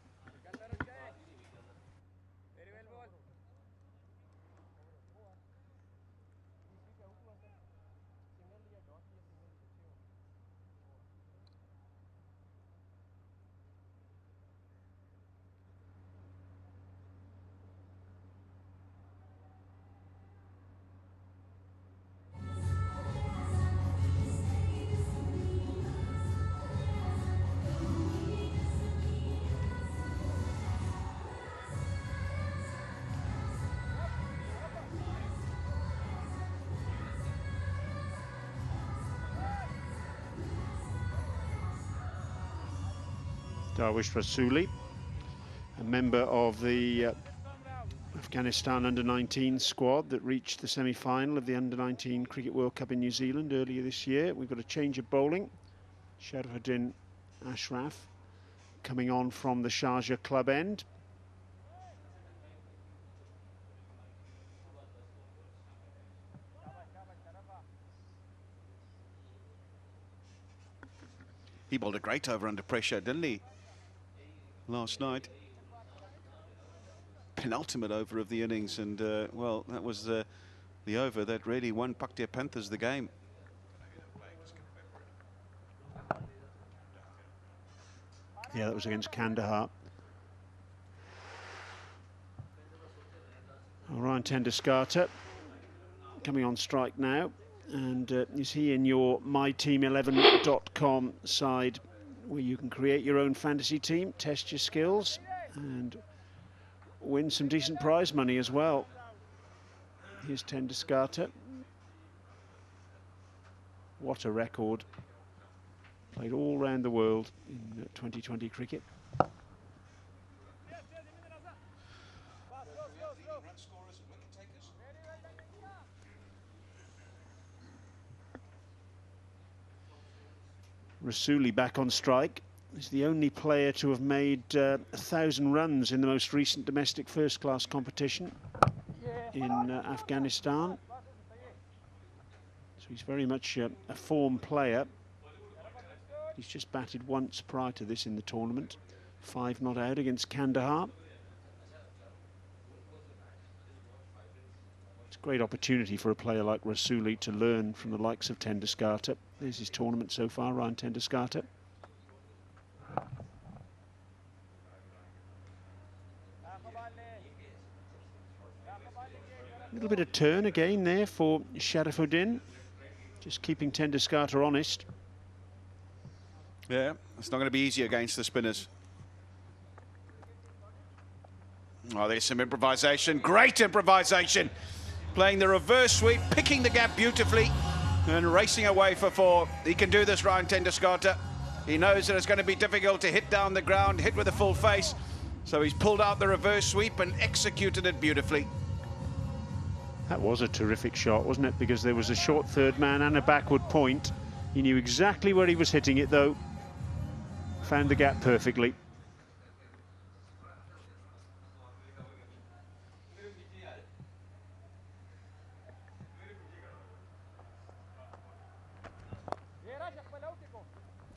Darwish Rasuli, a member of the Afghanistan under-19 squad that reached the semi-final of the under-19 Cricket World Cup in New Zealand earlier this year. We've got a change of bowling. Sharafuddin Ashraf coming on from the Sharjah club end. He bowled a great over under pressure, didn't he? Last night. Penultimate over of the innings, and well, that was the over that really won Paktia Panthers the game. Yeah, that was against Kandahar. Ryan Tenduskarta coming on strike now, and is he in your myteam11.com side, where you can create your own fantasy team, test your skills, and win some decent prize money as well. Here's Tenduskarta. What a record. Played all around the world in 2020 cricket. Rasuli back on strike. He's the only player to have made 1,000 runs in the most recent domestic first-class competition in Afghanistan. So he's very much a form player. He's just batted once prior to this in the tournament. 5 not out against Kandahar. It's a great opportunity for a player like Rasuli to learn from the likes of Tenduskata. There's his tournament so far, Ryan Tenduskata. A little bit of turn again there for Sharifuddin, just keeping Tenduskata honest. Yeah, it's not going to be easy against the spinners. Oh, there's some improvisation, great improvisation. Playing the reverse sweep, picking the gap beautifully and racing away for 4. He can do this, Ryan Tenduskata. He knows that it's going to be difficult to hit down the ground, hit with a full face. So he's pulled out the reverse sweep and executed it beautifully. That was a terrific shot, wasn't it? Because there was a short third man and a backward point. He knew exactly where he was hitting it, though. Found the gap perfectly.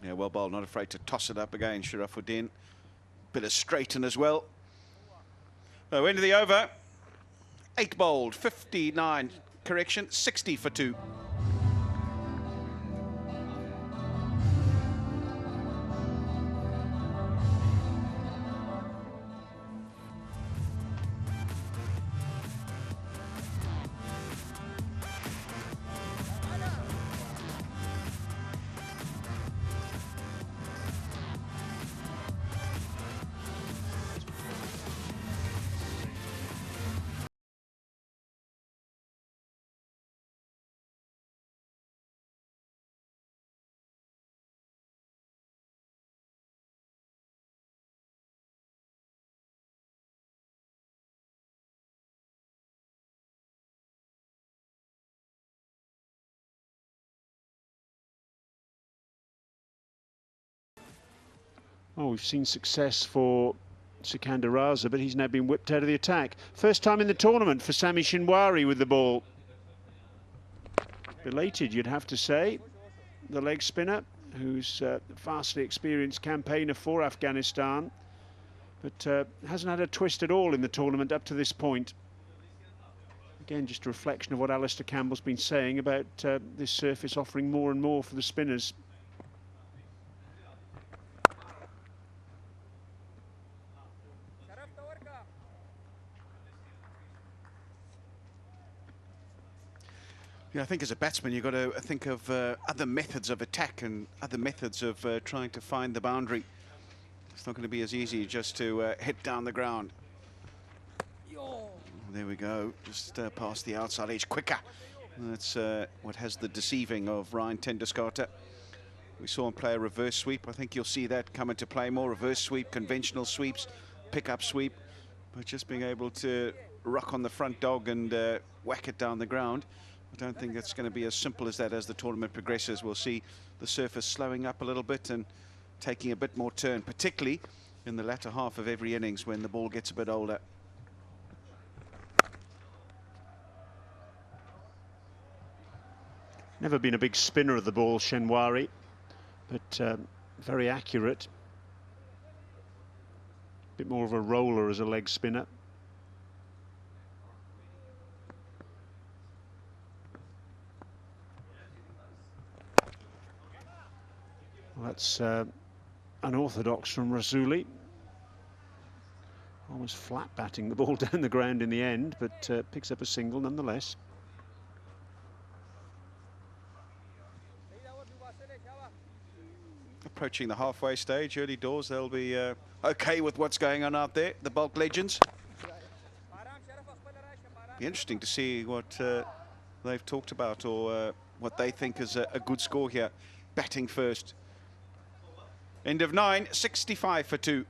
Yeah, well bowled, not afraid to toss it up again, Sharifuddin. Bit of straighten as well. So into the over. 8 bowled, 59, correction, 60 for 2. Oh, we've seen success for Sikandar Raza, but he's now been whipped out of the attack. First time in the tournament for Sami Shinwari with the ball. Belated, you'd have to say. The leg spinner, who's a vastly experienced campaigner for Afghanistan, but hasn't had a twist at all in the tournament up to this point. Again, just a reflection of what Alistair Campbell's been saying about this surface offering more and more for the spinners. Yeah, I think as a batsman you've got to think of other methods of attack and other methods of trying to find the boundary. It's not going to be as easy just to hit down the ground. Oh, there we go, just past the outside edge, quicker. That's what has the deceiving of Ryan Tenduskata. We saw him play a reverse sweep. I think you'll see that come into play more. Reverse sweep, conventional sweeps, pick-up sweep. But just being able to rock on the front dog and whack it down the ground. I don't think that's going to be as simple as that as the tournament progresses. We'll see the surface slowing up a little bit and taking a bit more turn, particularly in the latter half of every innings when the ball gets a bit older. Never been a big spinner of the ball, Shinwari, but very accurate. A bit more of a roller as a leg spinner. Well, that's unorthodox from Rasuli. Almost flat batting the ball down the ground in the end, but picks up a single nonetheless. Approaching the halfway stage, early doors, they'll be okay with what's going on out there, the Balkh Legends. Be interesting to see what they've talked about or what they think is a good score here. Batting first. End of 9, 65 for 2.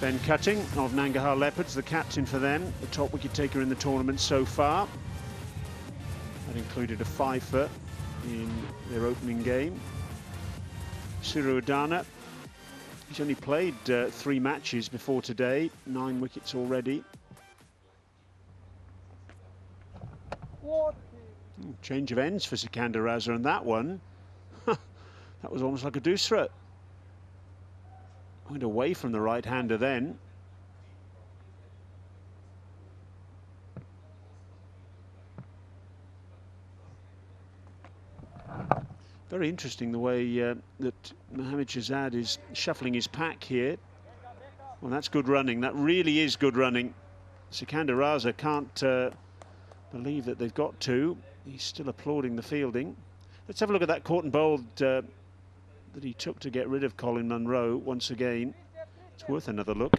Ben Cutting of Nangarhar Leopards, the captain for them, the top wicket taker in the tournament so far. That included a fifer in their opening game. Suru Udana, he's only played 3 matches before today, 9 wickets already. Change of ends for Sikandar Raza, and that one, that was almost like a doosra. Went away from the right-hander then. Very interesting the way that Mohammad Shahzad is shuffling his pack here. Well, that's good running. That really is good running. Sikandar Raza can't believe that they've got 2. He's still applauding the fielding. Let's have a look at that caught and bowled that he took to get rid of Colin Munro once again. It's worth another look.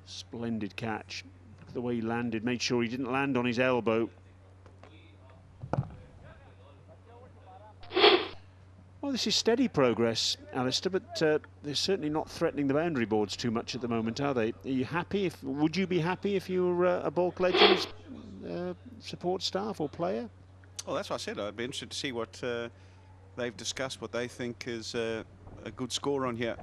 Splendid catch. Look at the way he landed, made sure he didn't land on his elbow. Well, this is steady progress, Alistair, but they're certainly not threatening the boundary boards too much at the moment, are they? Are you happy? Would you be happy if you were a Balkh Legends support staff or player? Well, that's what I said. I'd be interested to see what they've discussed, what they think is a good score on here,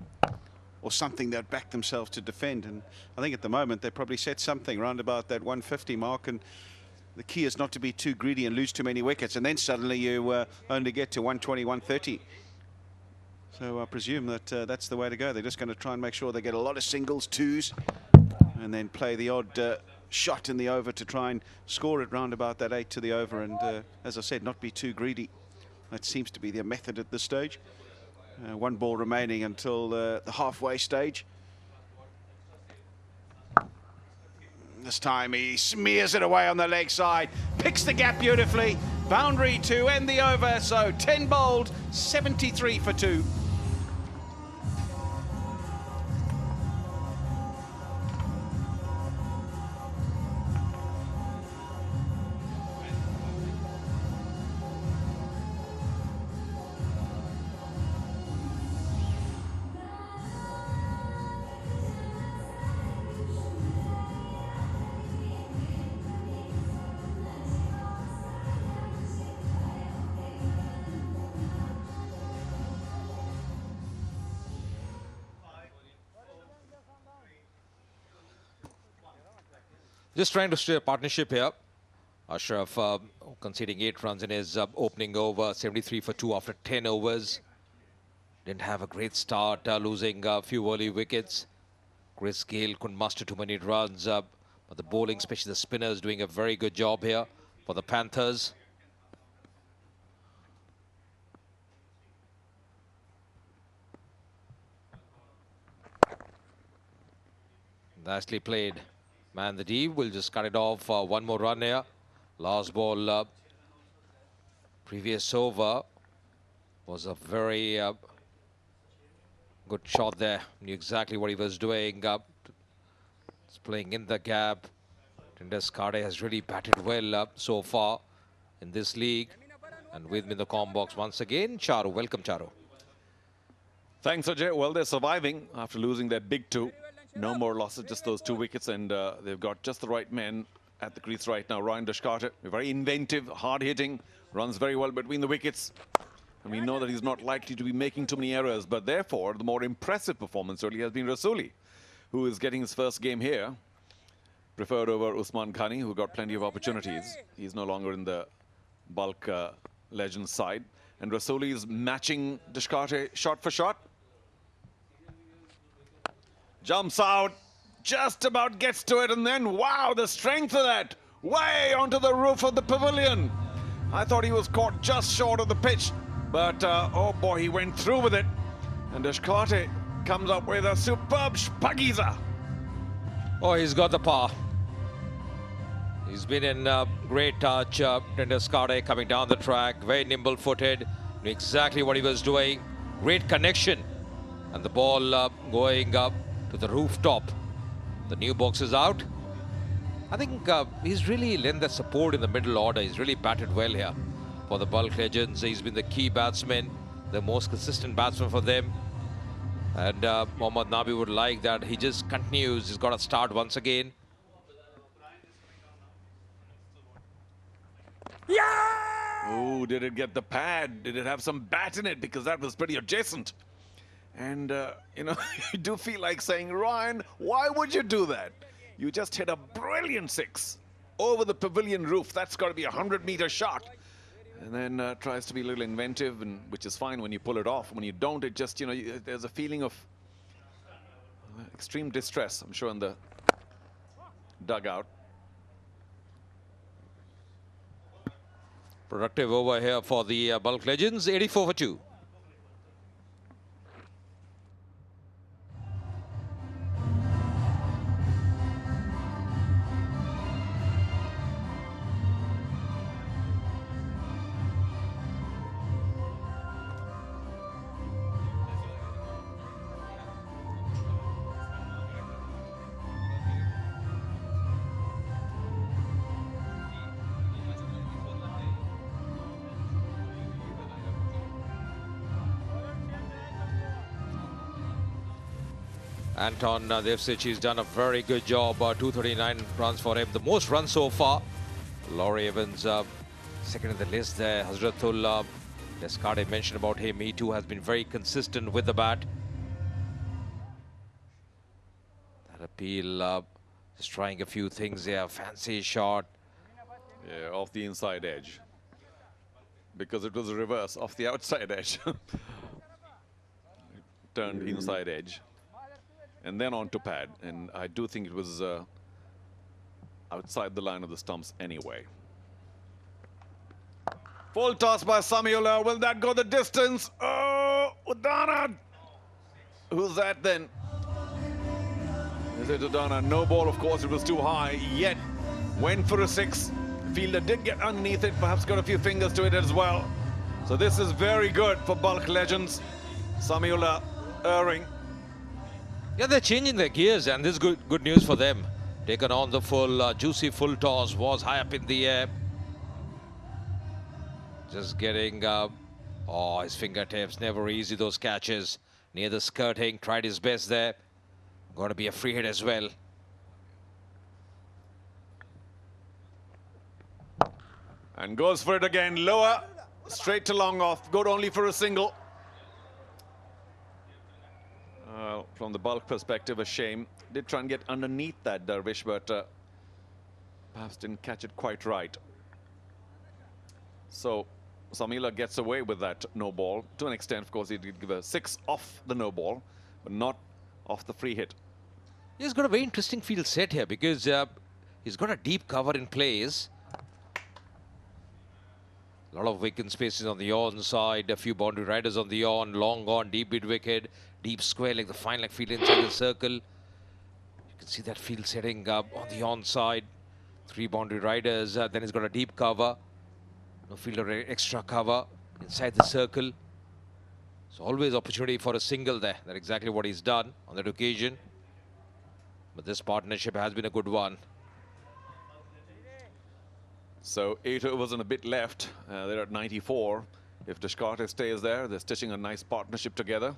or something that back themselves to defend. And I think at the moment they probably set something around about that 150 mark, and the key is not to be too greedy and lose too many wickets, and then suddenly you only get to 120, 130. So I presume that that's the way to go. They're just going to try and make sure they get a lot of singles, 2s, and then play the odd shot in the over to try and score it round about that 8 to the over, and as I said, not be too greedy. That seems to be their method at this stage. 1 ball remaining until the halfway stage. This time he smears it away on the leg side, picks the gap beautifully, boundary to end the over, so 10 bowled, 73 for 2. Just trying to steer a partnership here. Ashraf conceding 8 runs in his opening over, 73 for 2 after 10 overs. Didn't have a great start, losing a few early wickets. Gayle couldn't muster too many runs, but the bowling, especially the spinners, doing a very good job here for the Panthers. Nicely played. Man, the D will just cut it off. 1 more run here. Last ball, previous over, was a very good shot there. Knew exactly what he was doing. He's playing in the gap. Tendeskade has really batted well so far in this league. And with me in the comm box once again, Charu. Welcome, Charu. Thanks, Ajay. Well, they're surviving after losing their big 2. No more losses, just those 2 wickets, and they've got just the right men at the crease right now. Ryan Deshkarte, very inventive, hard-hitting, runs very well between the wickets. And we know that he's not likely to be making too many errors, but therefore the more impressive performance really has been Rasuli, who is getting his first game here, preferred over Usman Ghani, who got plenty of opportunities. He's no longer in the Balkh Legends side. And Rasuli is matching Deshkarte shot for shot. Jumps out, just about gets to it, and then, wow, the strength of that, way onto the roof of the pavilion. I thought he was caught just short of the pitch, but, oh boy, he went through with it. And Deshkarte comes up with a superb spagiza. Oh, he's got the power. He's been in great touch. Tendeskade coming down the track, very nimble-footed, knew exactly what he was doing. Great connection. And the ball going up to the rooftop. The new box is out. I think he's really lent the support in the middle order. He's really batted well here for the Balkh Legends. He's been the key batsman, the most consistent batsman for them. And Mohammad Nabi would like that. He just continues. He's got to start once again. Oh, did it get the pad? Did it have some bat in it? Because that was pretty adjacent. And, you know, you do feel like saying, Ryan, why would you do that? You just hit a brilliant 6 over the pavilion roof. That's got to be a 100-meter shot. And then tries to be a little inventive, and which is fine when you pull it off. When you don't, it just, you know, there's a feeling of extreme distress, I'm sure, in the dugout. Productive over here for the Balkh Legends, 84 for 2. Anton Devsic, he's done a very good job. 239 runs for him, the most runs so far. Laurie Evans, second in the list there. Hazratul Descartes mentioned about him. He too has been very consistent with the bat. That appeal, just trying a few things there. Fancy shot. Yeah, off the inside edge. Because it was a reverse, off the outside edge. Turned inside edge. And then on to pad. And I do think it was outside the line of the stumps anyway. Full toss by Samiola. Will that go the distance? Oh, Udana. Who's that then? Is it Udana? No ball, of course. It was too high. Yet went for a 6. Fielder did get underneath it. Perhaps got a few fingers to it as well. So this is very good for Balkh Legends. Samiola erring. Yeah, they're changing their gears, and this is good news for them. Taken on the full, juicy full toss, was high up in the air. Just getting, oh, his fingertips, never easy, those catches. Near the skirting, tried his best there. Going to be a free hit as well. And goes for it again, lower, straight to long off, good only for a single. From the Balkh perspective, a shame. Did try and get underneath that Dervish, but perhaps didn't catch it quite right. So Samila gets away with that no ball. To an extent, of course, he did give a 6 off the no ball, but not off the free hit. He's got a very interesting field set here because he's got a deep cover in place. A lot of vacant spaces on the on side, a few boundary riders on the on, long on, deep mid wicket, deep square like the fine leg field inside the circle. You can see that field setting up on the on side. 3 boundary riders, then he's got a deep cover. No fielder extra cover inside the circle. So always opportunity for a single there. That's exactly what he's done on that occasion. But this partnership has been a good one. So 8 overs and a bit left. They're at 94. If Descartes stays there, they're stitching a nice partnership together.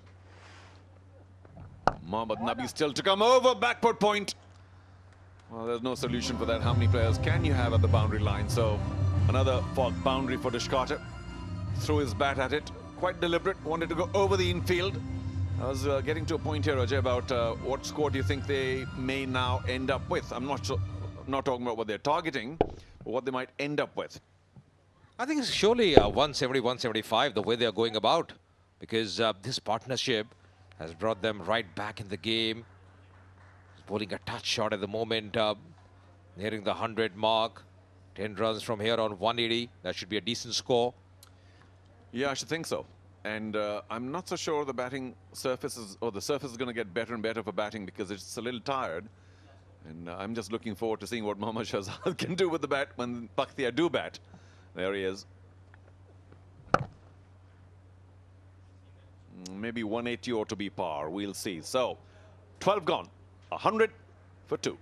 Mohammad Nabi still to come over, backward point. Well, there's no solution for that. How many players can you have at the boundary line? So another boundary for Descartes. Threw his bat at it. Quite deliberate, wanted to go over the infield. I was getting to a point here, Ajay, about what score do you think they may now end up with? I'm not sure, not talking about what they're targeting, but what they might end up with. I think it's surely 170, 175 the way they're going about, because this partnership has brought them right back in the game. He's bowling a touch shot at the moment, nearing the 100 mark. 10 runs from here on 180. That should be a decent score. Yeah, I should think so. And I'm not so sure the batting surface is, or the surface is going to get better and better for batting because it's a little tired. And I'm just looking forward to seeing what Mohammad Shahzad can do with the bat when Paktia do bat. There he is. Maybe 180 or to be par. We'll see. So 12 gone. 100 for 2.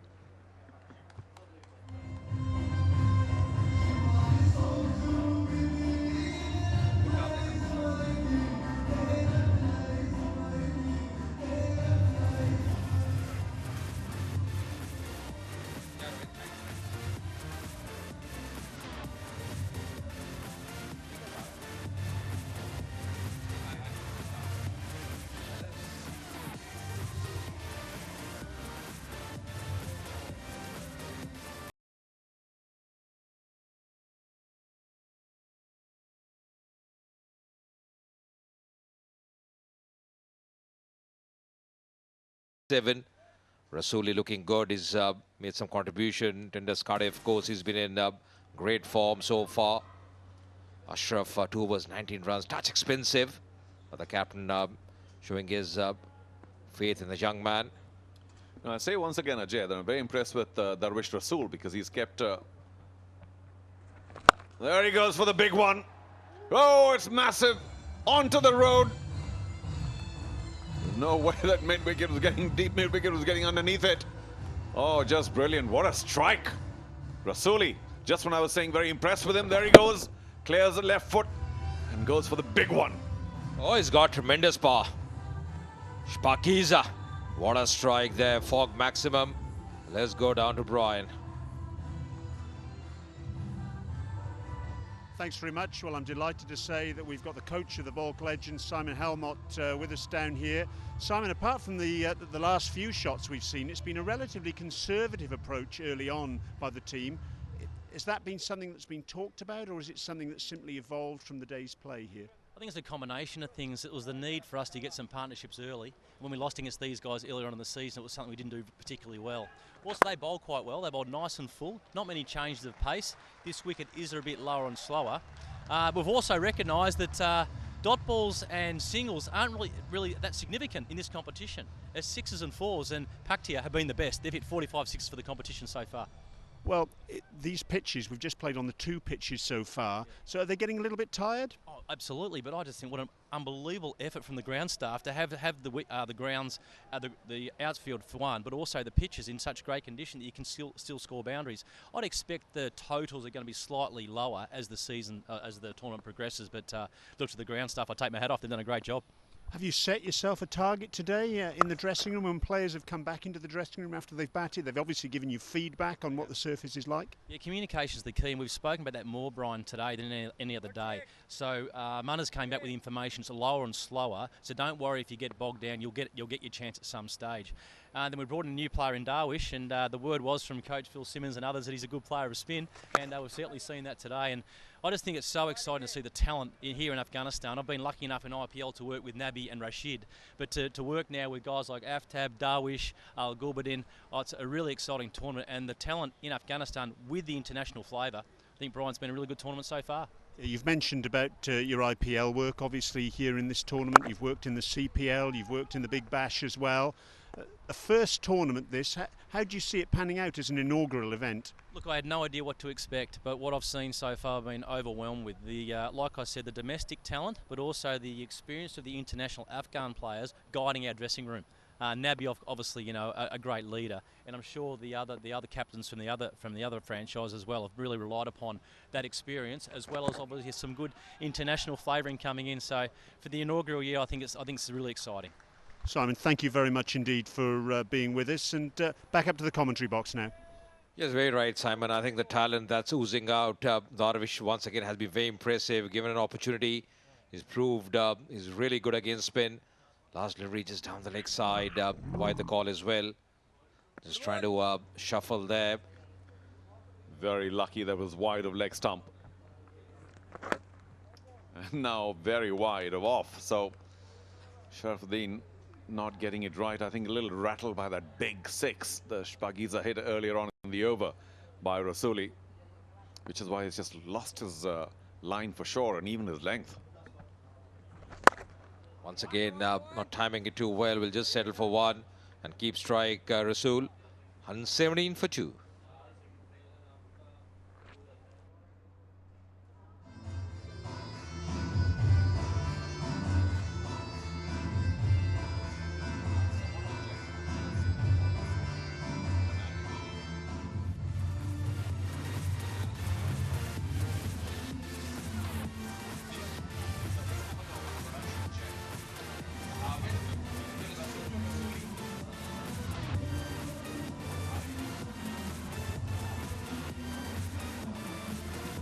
7. Rasooli looking good. He's made some contribution. Tenders Cardiff, of course, he's been in great form so far. Ashraf, 2 overs, 19 runs. Touch expensive. But the captain showing his faith in the young man. Now, I say once again, Ajay, that I'm very impressed with Darwish Rasool because he's kept... There he goes for the big one. Oh, it's massive. Onto the road. There's no way that mid-wicket was getting deep. Mid-wicket was getting underneath it. Oh, just brilliant. What a strike. Rasooli, just when I was saying very impressed with him, there he goes. Clears the left foot and goes for the big one. Oh, he's got tremendous power. Shpakiza. What a strike there. Fog maximum. Let's go down to Brian. Thanks very much. Well, I'm delighted to say that we've got the coach of the Balkh Legends, Simon Helmont, with us down here. Simon, apart from the last few shots we've seen, it's been a relatively conservative approach early on by the team. Has that been something that's been talked about, or is it something that's simply evolved from the day's play here? I think it's a combination of things. It was the need for us to get some partnerships early. When we lost against these guys earlier on in the season, it was something we didn't do particularly well. Also, they bowled quite well. They bowled nice and full. Not many changes of pace. This wicket is a bit lower and slower. We've also recognised that dot balls and singles aren't really that significant in this competition. As 6s and 4s, and Paktia have been the best. They've hit 45 6s for the competition so far. Well, these pitches, we've just played on the 2 pitches so far, so are they getting a little bit tired? Oh, absolutely, but I just think what an unbelievable effort from the ground staff to have the grounds, the outfield for one, but also the pitches in such great condition that you can still score boundaries. I'd expect the totals are going to be slightly lower as the season, as the tournament progresses, but look to the ground staff, I take my hat off, they've done a great job. Have you set yourself a target today in the dressing room when players have come back into the dressing room after they've batted? They've obviously given you feedback on what the surface is like. Yeah, communication is the key, and we've spoken about that more, Brian, today than any other day. So Munners came back with information, it's lower and slower, so don't worry if you get bogged down, you'll get your chance at some stage. Then we brought in a new player in Darwish, and the word was from Coach Phil Simmons and others that he's a good player of spin, and we've certainly seen that today. And I just think it's so exciting to see the talent here in Afghanistan. I've been lucky enough in IPL to work with Nabi and Rashid, but to work now with guys like Aftab, Darwish, Al Gulbadin, it's a really exciting tournament, and the talent in Afghanistan with the international flavour. I think Brian's been a really good tournament so far. You've mentioned about your IPL work, obviously, here in this tournament. You've worked in the CPL, you've worked in the Big Bash as well. A first tournament this, how do you see it panning out as an inaugural event? Look, I had no idea what to expect, but what I've seen so far I've been overwhelmed with. Like I said, the domestic talent, but also the experience of the international Afghan players guiding our dressing room. Nabi, obviously, you know, a great leader, and I'm sure the other captains from the other franchise as well have really relied upon that experience, as well as obviously some good international flavouring coming in. So for the inaugural year, I think it's really exciting. Simon, thank you very much indeed for being with us, and back up to the commentary box now. Yes, very right, Simon. I think the talent that's oozing out, Darwish once again has been very impressive. Given an opportunity, he's proved he's really good against spin. Last delivery just down the leg side, wide the call as well. Just trying to shuffle there. Very lucky that was wide of leg stump. And now very wide of off. So Sharafuddin not getting it right. I think a little rattled by that big 6. The Shpagiza hit earlier on in the over by Rasooli, which is why he's just lost his line for sure, and even his length. Once again, not timing it too well. We'll just settle for 1 and keep strike Rasool. 117 for 2.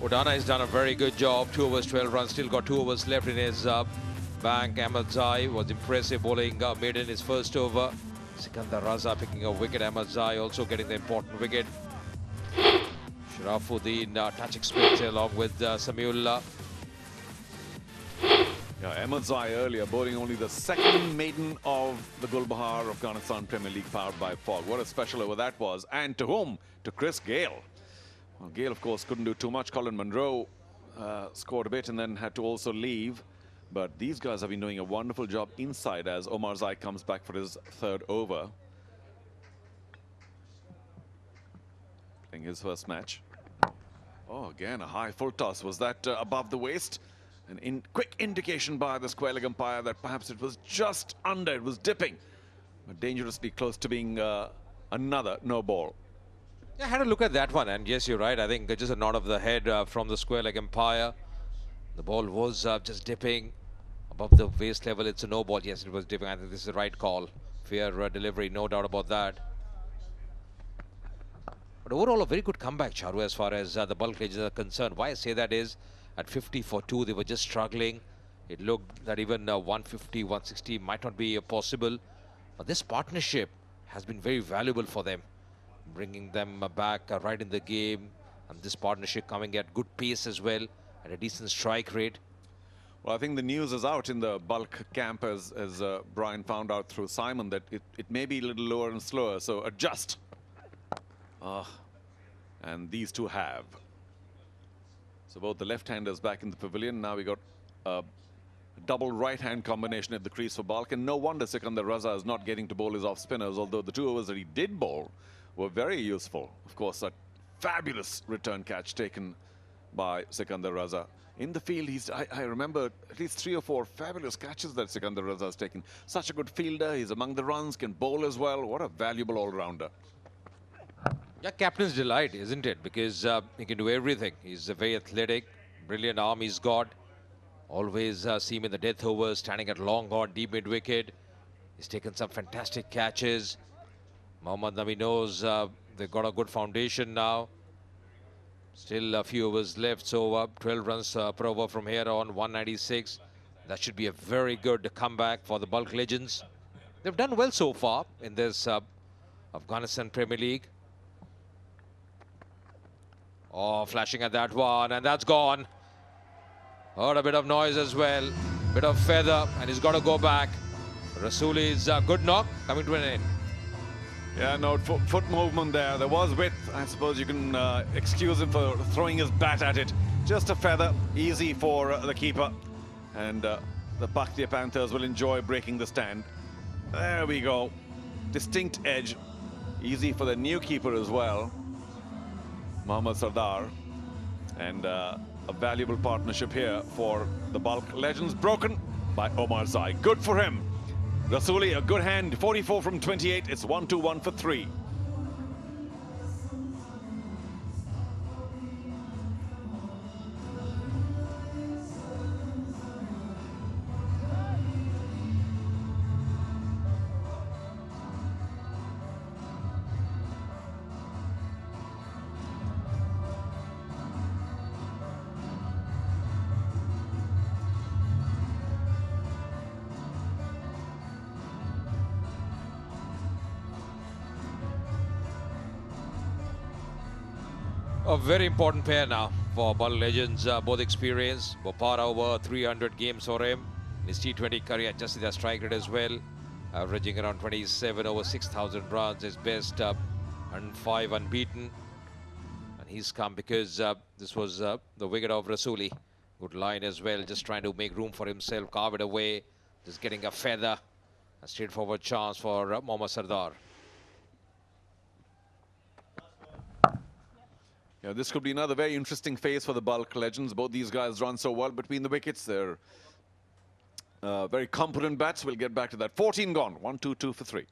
Odana has done a very good job. 2 overs, 12 runs. Still got 2 overs left in his bank. Ahmed Zai was impressive bowling made in his first over. Sikandar Raza picking a wicket. Ahmed Zai also getting the important wicket. Sharafuddin touch expense along with Samiullah. Yeah, M12 earlier bowling only the second maiden of the Gulbahar Afghanistan Premier League powered by Fog. What a special over that was. And to whom? To Gayle. Well, Gayle, of course, couldn't do too much. Colin Munro scored a bit and then had to also leave. But these guys have been doing a wonderful job inside as Omarzai comes back for his third over. Playing his first match. Oh, again, a high full toss. Was that above the waist? An quick indication by the square leg umpire that perhaps it was just under, it was dipping, but dangerously close to being another no ball. Yeah, I had a look at that one, and yes, you're right. I think just a nod of the head from the square leg umpire. The ball was just dipping above the waist level. It's a no ball. Yes, it was dipping. I think this is the right call. Fair delivery, no doubt about that. But overall, a very good comeback, Charu, as far as the Balkh Legends are concerned. Why I say that is, at 50 for 2, they were just struggling. It looked that even 150, 160 might not be possible. But this partnership has been very valuable for them, bringing them back right in the game. And this partnership coming at good pace as well, at a decent strike rate. Well, I think the news is out in the Balkh camp as Brian found out through Simon that it may be a little lower and slower, so adjust. And these two have. So both the left-handers back in the pavilion. Now we got a double right-hand combination at the crease for Balkh. And no wonder Sikandar Raza is not getting to bowl his off-spinners, although the 2 overs that he did bowl were very useful. Of course, a fabulous return catch taken by Sikandar Raza. In the field, I remember at least 3 or 4 fabulous catches that Sikandar Raza has taken. Such a good fielder. He's among the runs, can bowl as well. What a valuable all-rounder. Yeah, captain's delight, isn't it? Because he can do everything. He's very athletic, brilliant arm he's got. Always see him in the death overs, standing at long on, deep mid-wicket. He's taken some fantastic catches. Mohammad Nabi knows they've got a good foundation now. Still a few overs left, so 12 runs per over from here on, 196. That should be a very good comeback for the Balkh Legends. They've done well so far in this Afghanistan Premier League. Oh, flashing at that one, and that's gone. Heard a bit of noise as well, bit of feather, and he's got to go back. Rasuli's good knock coming to an end. Yeah, no, foot movement there. There was width. I suppose you can excuse him for throwing his bat at it. Just a feather, easy for the keeper. And the Paktia Panthers will enjoy breaking the stand. There we go. Distinct edge. Easy for the new keeper as well, Mohammad Sardar. And a valuable partnership here for the Balkh Legends, broken by Omarzai. Good for him. Rasuli, a good hand, 44 from 28. It's 1-2-1 for 3. A very important pair now for Balkh Legends, both experience. Bopara over 300 games for him. His T20 career adjusted their strike rate as well, averaging around 27 over 6,000 runs. His best 105 unbeaten. And he's come because this was the wicket of Rasuli. Good line as well, just trying to make room for himself, carve it away, just getting a feather. A straightforward chance for Mohammad Sardar. Yeah, this could be another very interesting phase for the Balkh Legends. Both these guys run so well between the wickets. They're very competent bats. We'll get back to that. 14 gone. 1-2-2 for 3.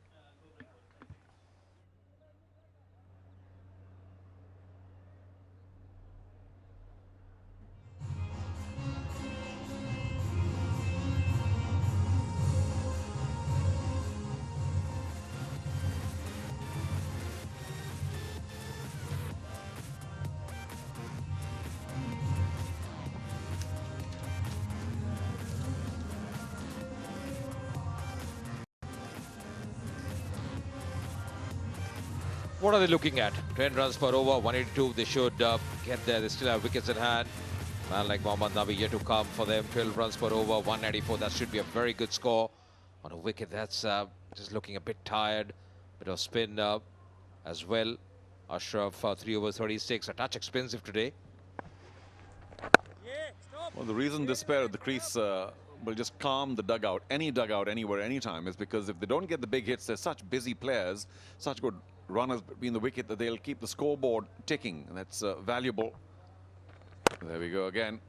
What are they looking at? 10 runs per over, 182. They should get there. They still have wickets in hand. Man like Mohammad Nabi yet to come for them. 12 runs per over, 194. That should be a very good score on a wicket that's just looking a bit tired. Bit of spin as well. Ashraf 3 over 36. A touch expensive today. Well, the reason this pair at the crease will just calm the dugout, any dugout, anywhere, anytime, is because if they don't get the big hits, they're such busy players, such good runners between the wicket that they'll keep the scoreboard ticking. And that's valuable. There we go again.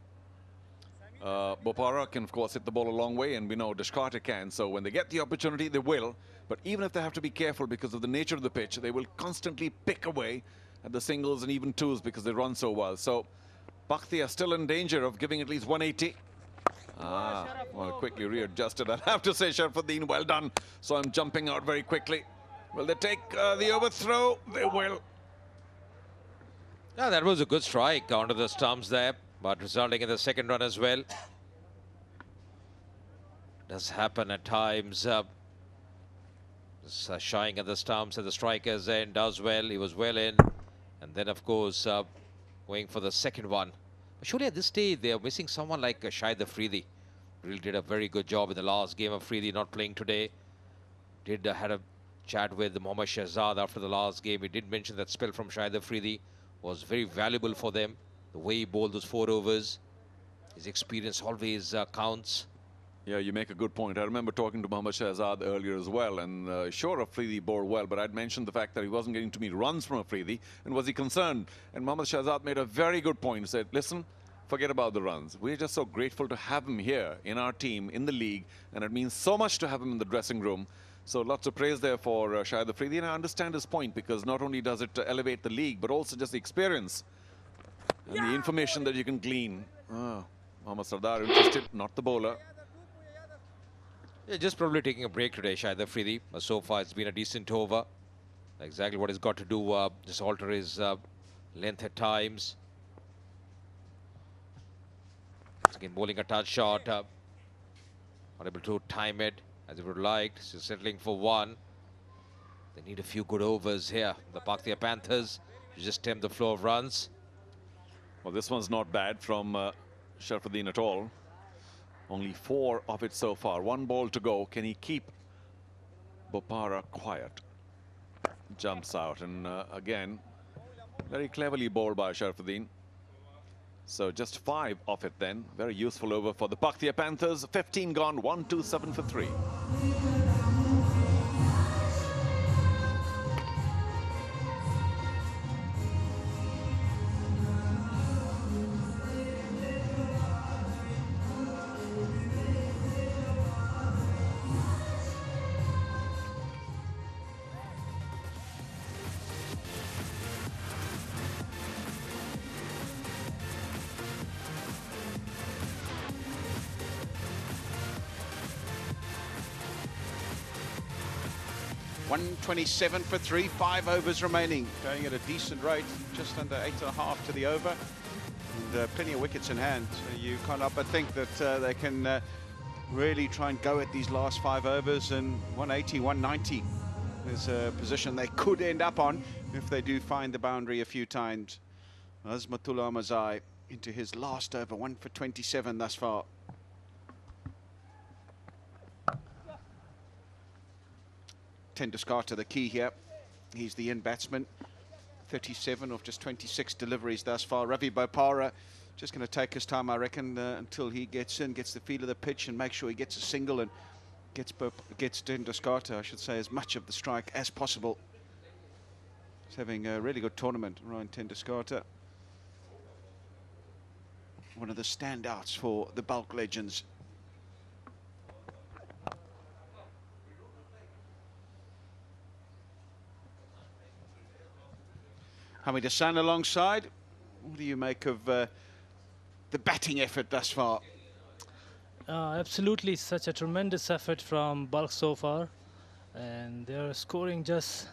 Bopara can, of course, hit the ball a long way, and we know Deshkarte can. So when they get the opportunity, they will. But even if they have to be careful because of the nature of the pitch, they will constantly pick away at the singles and even twos because they run so well. So Paktia are still in danger of giving at least 180. Well, quickly readjusted. I'll have to say, Sharfuddin, well done. So I'm jumping out very quickly. Will they take the overthrow? They will. Yeah, that was a good strike onto the stumps there, but resulting in the second run as well. Does happen at times. Shying at the stumps at the striker's end does well. He was well in. And then, of course, going for the second one. But surely at this stage, they are missing someone like Shahid Afridi. Really did a very good job in the last game. Afridi not playing today. Had a chat with Mohammad Shehzad after the last game. He did mention that spell from Shahid Afridi was very valuable for them. The way he bowled those 4 overs. His experience always counts. Yeah, you make a good point. I remember talking to Mohammad Shehzad earlier as well, and sure, Afridi bowled well, but I'd mentioned the fact that he wasn't getting too many runs from Afridi, and was he concerned? And Mohammad Shehzad made a very good point. He said, listen, forget about the runs. We're just so grateful to have him here in our team, in the league, and it means so much to have him in the dressing room. So lots of praise there for Shahid Afridi, and I understand his point, because not only does it elevate the league, but also just the experience and the information that you can glean. Mohammad Sardar interested, not the bowler. Yeah, just probably taking a break today, Shahid Afridi. So far, it's been a decent over. Exactly what he's got to do, just alter his length at times. Again, bowling a touch shot. Not able to time it as he would like. So settling for 1. They need a few good overs here. The Paktia Panthers to just stem the flow of runs. Well, this one's not bad from Sharfuddin at all. Only 4 of it so far. 1 ball to go. Can he keep Bopara quiet? Jumps out, and again, very cleverly bowled by Sharfuddin. So just 5 off it then. Very useful over for the Paktia Panthers. 15 gone, 127 for 3. .127 for 3, 5 overs remaining, going at a decent rate, just under 8.5 to the over, and plenty of wickets in hand. So you can't help but think that they can really try and go at these last 5 overs, and 180, 190 is a position they could end up on if they do find the boundary a few times. Azmatullah Mazai into his last over, 1 for 27 thus far. Deshkarte the key here. He's the in batsman. 37 of just 26 deliveries thus far. Ravi Bopara just going to take his time, I reckon, until he gets in, gets the feel of the pitch, and make sure he gets a single and gets Deshkarte, I should say, as much of the strike as possible. He's having a really good tournament, Ryan Deshkarte. One of the standouts for the Balkh Legends. Hamid Hassan alongside. What do you make of the batting effort thus far? Absolutely, such a tremendous effort from Balkh so far, and they're scoring just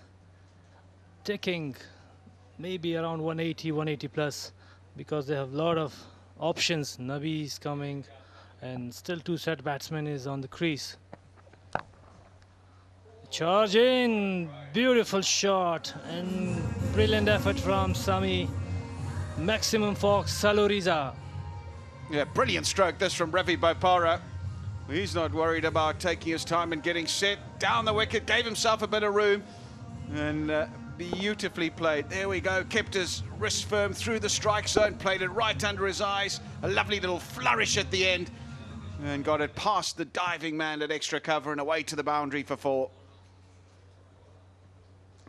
ticking maybe around 180, 180 plus, because they have a lot of options. Nabi is coming, and still 2 set batsmen is on the crease. Charge in, beautiful shot, and brilliant effort from Sami. Maximum Fox Saloriza. Yeah, brilliant stroke this from Ravi Bopara. He's not worried about taking his time and getting set. Down the wicket, gave himself a bit of room, and beautifully played. There we go, kept his wrist firm through the strike zone, played it right under his eyes. A lovely little flourish at the end, and got it past the diving man at extra cover and away to the boundary for 4.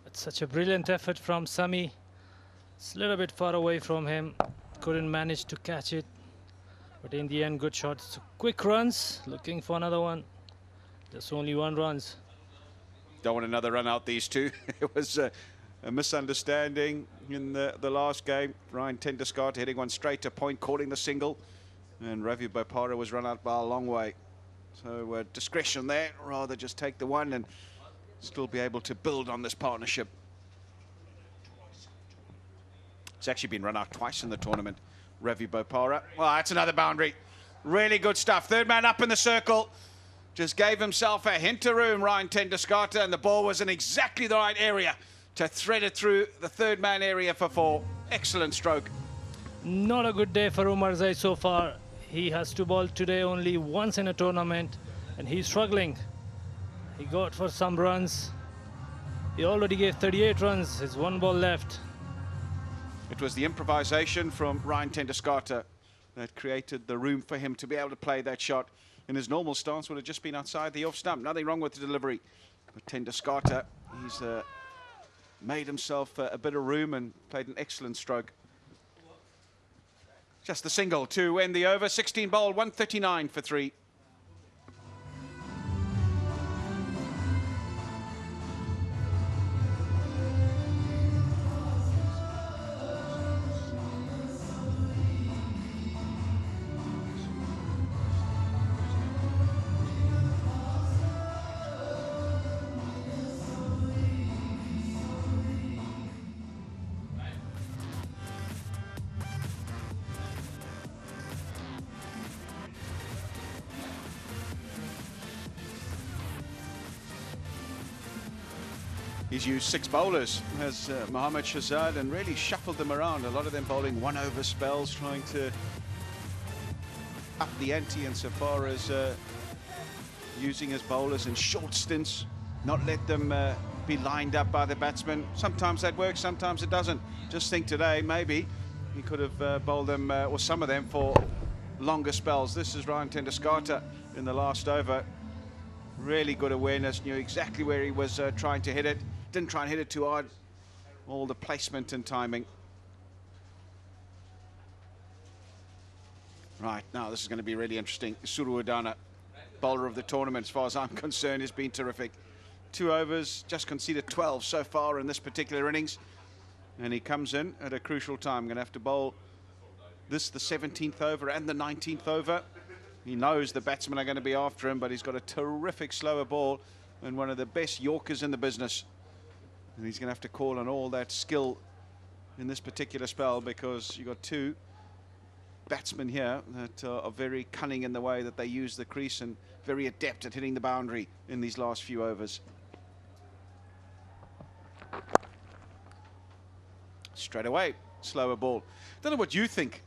It's such a brilliant effort from Sami. It's a little bit far away from him. Couldn't manage to catch it. But in the end, good shots. Quick runs, looking for another one. Just only 1 runs. Don't want another run out, these two. It was a misunderstanding in the last game. Ryan Tenderscott hitting one straight to point, calling the single. And Ravi Bopara was run out by a long way. So discretion there, rather just take the one and still be able to build on this partnership. It's actually been run out twice in the tournament. Ravi Bopara. Well, that's another boundary. Really good stuff. Third man up in the circle. Just gave himself a hint of room, Ryan Tenderscott, and the ball was in exactly the right area to thread it through the third man area for 4. Excellent stroke. Not a good day for Umar Zaid so far. He has to bowl today only once in a tournament, and he's struggling. He got for some runs. He already gave 38 runs. There's 1 ball left. It was the improvisation from Ryan Tenderscott that created the room for him to be able to play that shot. In his normal stance would have just been outside the off stump. Nothing wrong with the delivery. But Tenderscott, he's made himself a bit of room and played an excellent stroke. Just the single to end the over. 16 ball, 139 for 3. He's used 6 bowlers as Mohammad Shahzad and really shuffled them around. A lot of them bowling 1-over spells, trying to up the ante insofar as using his bowlers in short stints, not let them be lined up by the batsmen. Sometimes that works, sometimes it doesn't. Just think today, maybe he could have bowled them, or some of them, for longer spells. This is Ryan Tenderscott in the last over. Really good awareness, knew exactly where he was trying to hit it. Didn't try and hit it too hard. All the placement and timing. Right, now this is going to be really interesting. Suru Udana, bowler of the tournament, as far as I'm concerned, has been terrific. 2 overs, just conceded 12 so far in this particular innings. And he comes in at a crucial time. Going to have to bowl this, the 17th over and the 19th over. He knows the batsmen are going to be after him, but he's got a terrific slower ball and one of the best Yorkers in the business. And he's going to have to call on all that skill in this particular spell, because you've got 2 batsmen here that are very cunning in the way that they use the crease and very adept at hitting the boundary in these last few overs. Straight away, slower ball. Don't know what you think,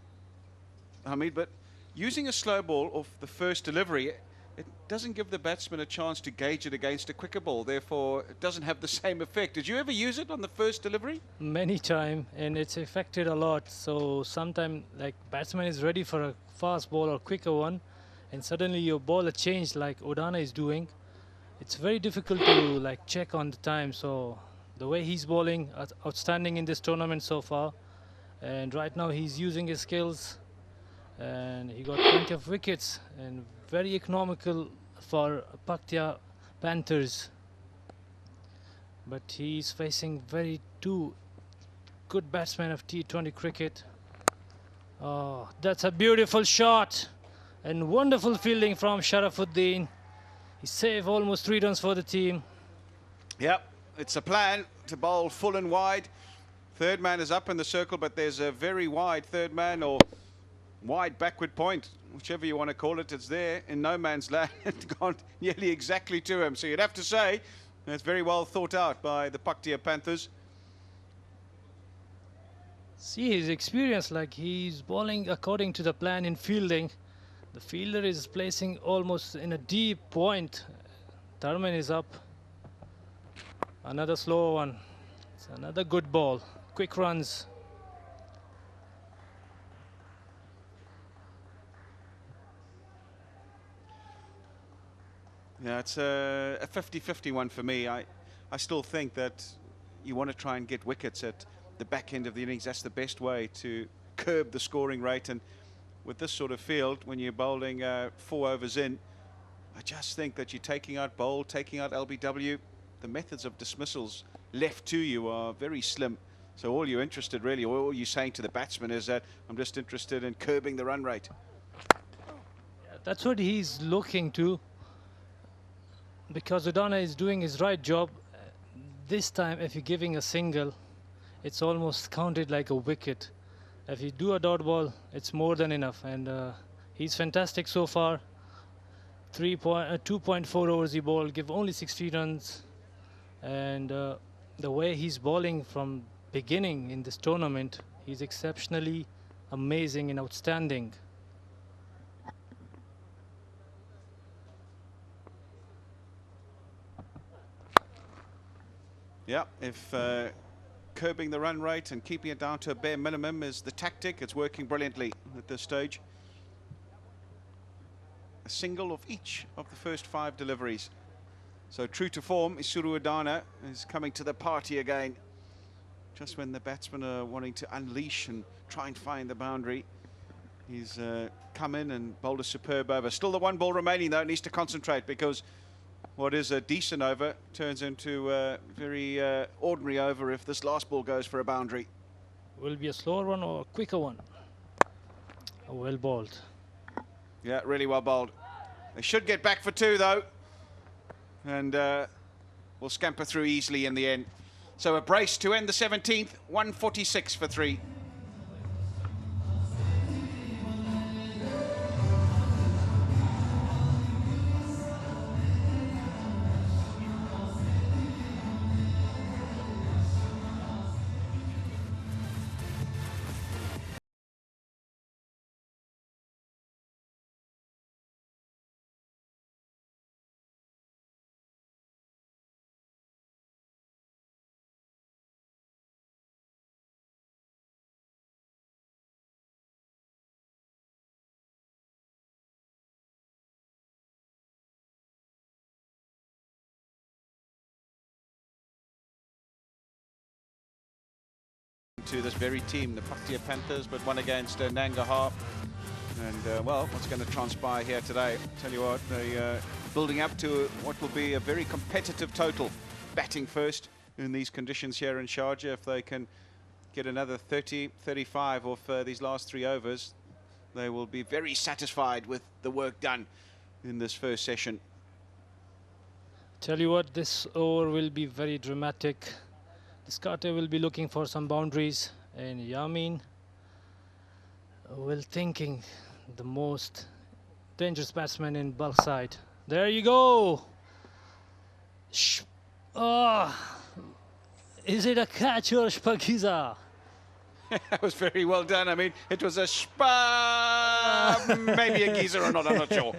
Hamid, but using a slow ball off the first delivery, it doesn't give the batsman a chance to gauge it against a quicker ball. Therefore, it doesn't have the same effect. Did you ever use it on the first delivery? Many times, and it's affected a lot. So sometimes, like, batsman is ready for a fast ball or quicker one, and suddenly your ball changed like Udana is doing. It's very difficult to like check on the time. So the way he's bowling, outstanding in this tournament so far. And right now he's using his skills, and he got plenty of wickets and very economical for Paktia Panthers. But he's facing very 2 good batsmen of T20 cricket. Oh, that's a beautiful shot and wonderful fielding from Sharafuddin. He saved almost 3 runs for the team. Yep, it's a plan to bowl full and wide. Third man is up in the circle, but there's a very wide third man, or wide backward point, whichever you want to call it. It's there in no man's land. It's gone nearly exactly to him. So you'd have to say it's very well thought out by the Paktia Panthers. See his experience, like he's bowling according to the plan in fielding. The fielder is placing almost in a deep point. Thurman is up. Another slow one. It's another good ball. Quick runs. Yeah, it's a 50-50 one for me. I still think that you want to try and get wickets at the back end of the innings. That's the best way to curb the scoring rate. And with this sort of field, when you're bowling 4 overs in, I just think that you're taking out bowl, taking out LBW. The methods of dismissals left to you are very slim. So all you're interested really, or all you're saying to the batsman is that I'm just interested in curbing the run rate. Yeah, that's what he's looking to, because Udana is doing his right job. This time, if you're giving a single, it's almost counted like a wicket. If you do a dot ball, it's more than enough. And he's fantastic so far. 2.4 overs he bowled, give only 60 runs. And the way he's bowling from beginning in this tournament, he's exceptionally amazing and outstanding. Yeah, if curbing the run rate and keeping it down to a bare minimum is the tactic, it's working brilliantly at this stage. A single of each of the first 5 deliveries. So true to form, Isuru Udana is coming to the party again. Just when the batsmen are wanting to unleash and try and find the boundary, he's come in and bowled a superb over. Still the 1 ball remaining though, needs to concentrate, because what is a decent over turns into a very ordinary over if this last ball goes for a boundary. Will be a slower one or a quicker one? Well bowled. Yeah, really well bowled. They should get back for 2 though, and will scamper through easily in the end. So a brace to end the 17th, 146 for 3. To this very team, the Paktia Panthers, but one against Nangarhar. And well, what's going to transpire here today? Tell you what, they building up to what will be a very competitive total. Batting first in these conditions here in Sharjah. If they can get another 30, 35 off these last 3 overs, they will be very satisfied with the work done in this first session. Tell you what, this over will be very dramatic. Carter will be looking for some boundaries, and Yamin will thinking the most dangerous batsman in Balkh side. There you go. Is it a catch or Shpagiza? That was very well done. I mean, it was a maybe a geezer or not, I'm not sure.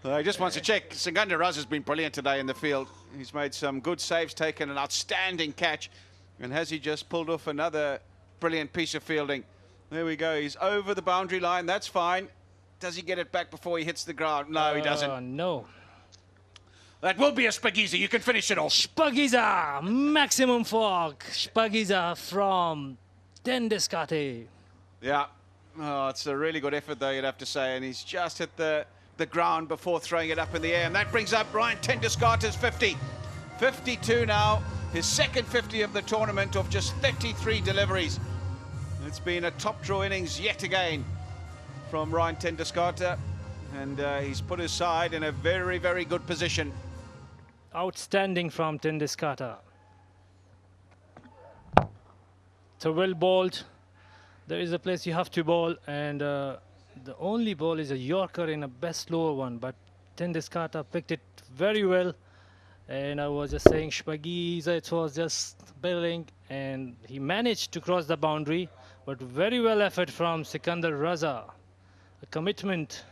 I just want to check. Singanda Raz has been brilliant today in the field. He's made some good saves, taken an outstanding catch. And has he just pulled off another brilliant piece of fielding? There we go. He's over the boundary line. That's fine. Does he get it back before he hits the ground? No, he doesn't. No. That will be a Spagiza. You can finish it off. Spagiza, maximum fork. Spagiza from Tendeskate. Yeah. Oh, it's a really good effort, though, you'd have to say. And he's just hit the ground before throwing it up in the air, and that brings up Ryan Tendeskata's 50. 52 now, his second 50 of the tournament of just 33 deliveries. It's been a top draw innings yet again from Ryan Tendeskata, and he's put his side in a very, very good position. Outstanding from Tendeskata. So well bowled. There is a place you have to bowl, and the only ball is a Yorker in a best lower one, but Tendeskata picked it very well, And I was just saying Shpagiza, it was just barreling, and he managed to cross the boundary, but very well effort from Sikandar Raza. A commitment,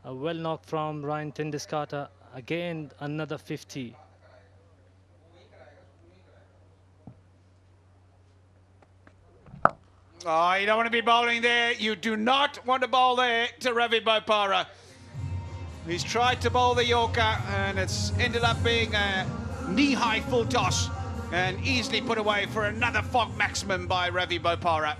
a well knock from Ryan Tindiscata. Again, another 50. Oh, you don't want to be bowling there. You do not want to bowl there to Ravi Bopara. He's tried to bowl the Yorker, and it's ended up being a knee-high full toss and easily put away for another fog maximum by Ravi Bopara.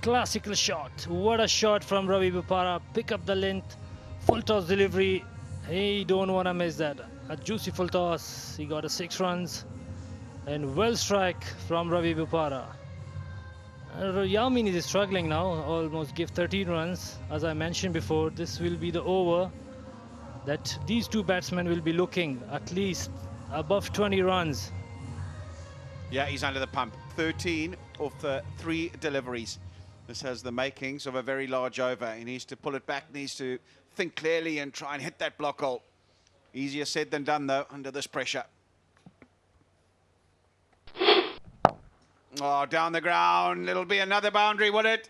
Classical shot. What a shot from Ravi Bopara. Pick up the length. Full toss delivery. He don't want to miss that. A juicy full toss. He got a 6 runs. And well strike from Ravi Bopara. Yamin is struggling now, almost give 13 runs. As I mentioned before, this will be the over that these two batsmen will be looking at least above 20 runs. Yeah, he's under the pump. 13 of the 3 deliveries. This has the makings of a very large over. He needs to pull it back, needs to think clearly and try and hit that block hole. Easier said than done, though, under this pressure. Oh, down the ground. It'll be another boundary, will it?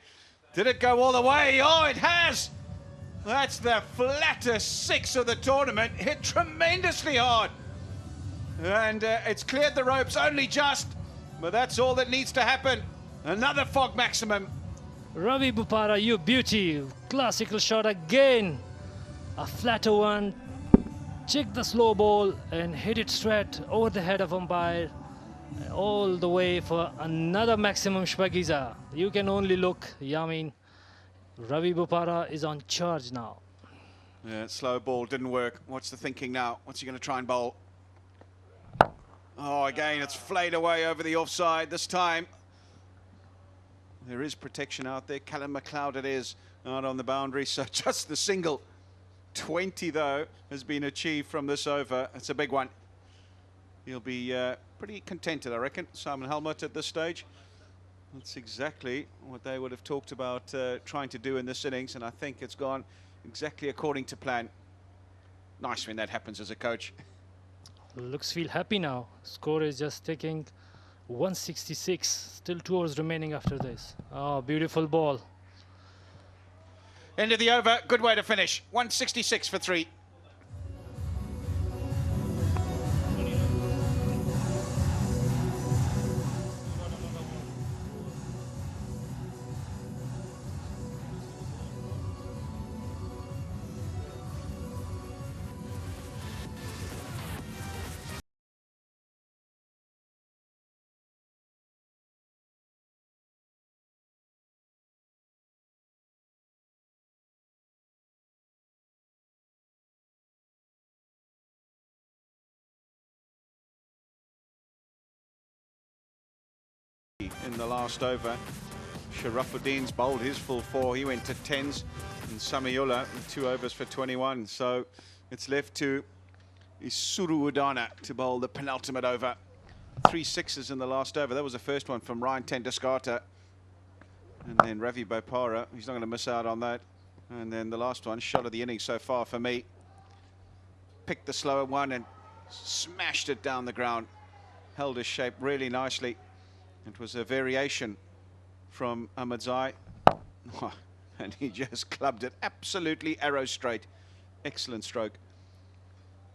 Did it go all the way? Oh, it has. That's the flattest 6 of the tournament. Hit tremendously hard. And it's cleared the ropes only just. But that's all that needs to happen. Another fog maximum. Ravi Bopara, you beauty. Classical shot again. A flatter one. Check the slow ball and hit it straight over the head of umpire. All the way for another maximum Shpagiza. You can only look, Yamin. Ravi Bopara is on charge now. Yeah, slow ball didn't work. What's the thinking now? What's he going to try and bowl? Oh, again, it's flayed away over the offside this time. There is protection out there. Callum McLeod it is out on the boundary. So just the single. 20, though, has been achieved from this over. It's a big one. He'll be pretty contented, I reckon, Simon Helmut at this stage. That's exactly what they would have talked about trying to do in this innings, and I think it's gone exactly according to plan. Nice when that happens as a coach. Looks feel happy now. Score is just taking 166. Still 2 overs remaining after this. Oh, beautiful ball. End of the over. Good way to finish. 166 for 3. In the last over, Sharafuddin's bowled his full 4. He went to 10s, and Samiullah 2 overs for 21. So it's left to Isuru Udana to bowl the penultimate over. 3 6s in the last over. That was the first one from Ryan Tindiscata. And then Ravi Bopara, he's not going to miss out on that. And then the last one, shot of the innings so far for me. Picked the slower one and smashed it down the ground. Held his shape really nicely. It was a variation from Ahmadzai. And he just clubbed it absolutely arrow straight. Excellent stroke.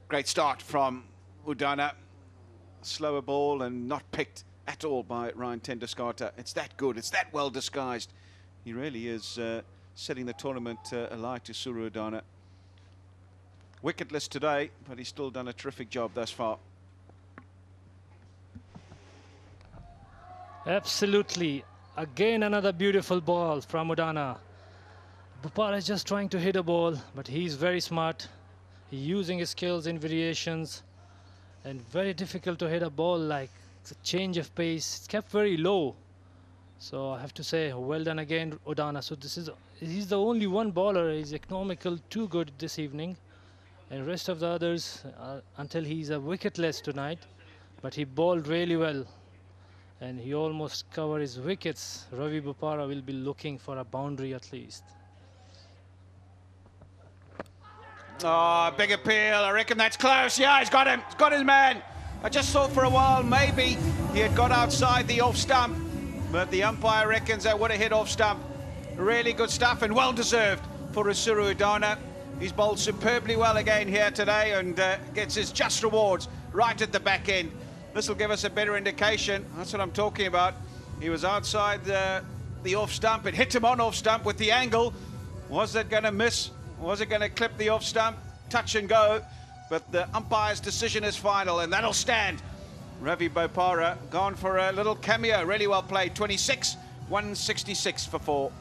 Great start from Udana. Slower ball and not picked at all by Ryan Tindiscata. It's that good. It's that well disguised. He really is setting the tournament alight to Suru Udana. Wicketless today, but he's still done a terrific job thus far. Absolutely. Again, another beautiful ball from Udana. Bopara is just trying to hit a ball, but he's very smart. He's using his skills in variations, and very difficult to hit a ball like it's a change of pace. It's kept very low. So I have to say, well done again, Udana. So he's the only one bowler. He's economical, too good this evening. And rest of the others, until he's a wicketless tonight, but he bowled really well. And he almost covered his wickets. Ravi Bopara will be looking for a boundary at least. Oh, big appeal. I reckon that's close. Yeah, he's got him. He's got his man. I just thought for a while maybe he had got outside the off stump, but the umpire reckons that would have hit off stump. Really good stuff and well deserved for Isuru Udana. He's bowled superbly well again here today and gets his just rewards right at the back end. This will give us a better indication. That's what I'm talking about. He was outside the off stump. It hit him on off stump with the angle. Was it going to miss? Was it going to clip the off stump? Touch and go. But the umpire's decision is final, and that'll stand. Ravi Bopara gone for a little cameo. Really well played. 26, 166 for 4.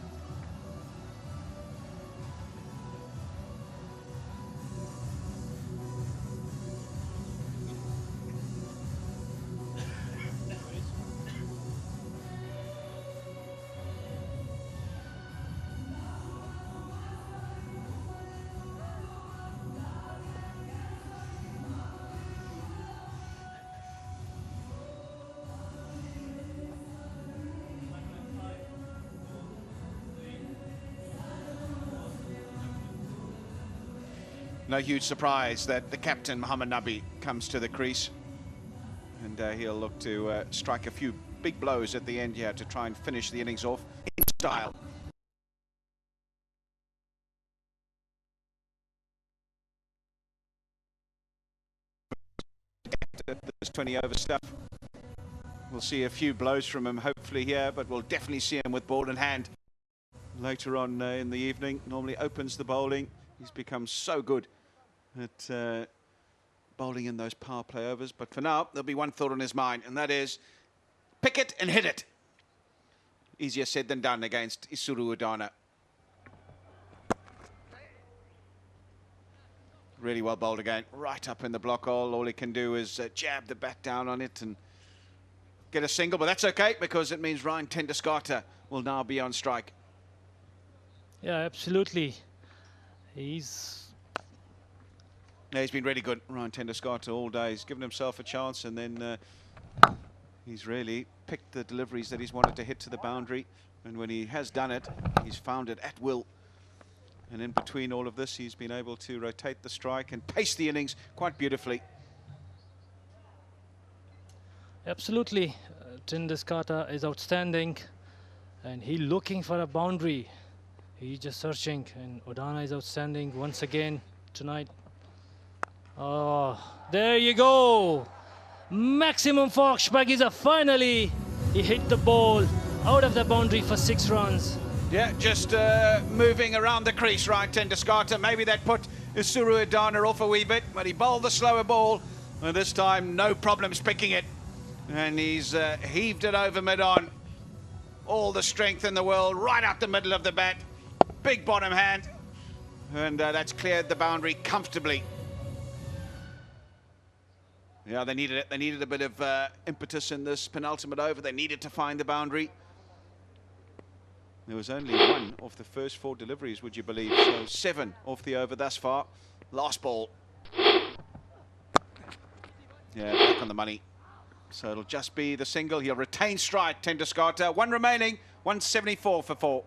No huge surprise that the captain, Mohammad Nabi, comes to the crease. And he'll look to strike a few big blows at the end here to try and finish the innings off in style. This 20 over stuff. We'll see a few blows from him hopefully here, but we'll definitely see him with ball in hand later on in the evening. Normally opens the bowling. He's become so good at bowling in those power play overs. But for now, there'll be one thought on his mind, and that is pick it and hit it. Easier said than done against Isuru Udana. Really well bowled again, right up in the block hole. All he can do is jab the bat down on it and get a single, but that's okay because it means Ryan Tenduskata will now be on strike. Yeah, absolutely. He's been really good, Ryan Tenduskata, all day. He's given himself a chance, and then he's really picked the deliveries that he's wanted to hit to the boundary. And when he has done it, he's found it at will. And in between all of this, he's been able to rotate the strike and pace the innings quite beautifully. absolutely. Tenduskata is outstanding, and he's looking for a boundary. He's just searching, and Udana is outstanding once again tonight. Oh, there you go. Maximum Foxbagiza finally. He hit the ball out of the boundary for 6 runs. Yeah, just moving around the crease, right, Tenduskata. Maybe that put Isuru Udana off a wee bit, but he bowled the slower ball, and this time no problems picking it. And he's heaved it over mid-on. All the strength in the world, right out the middle of the bat. Big bottom hand, and that's cleared the boundary comfortably. Yeah, they needed it. They needed a bit of impetus in this penultimate over. They needed to find the boundary. There was only 1 off the first 4 deliveries, would you believe? So 7 off the over thus far. Last ball. Yeah, back on the money. So it'll just be the single. He'll retain strike, Tenduskata. 1 remaining, 174 for 4.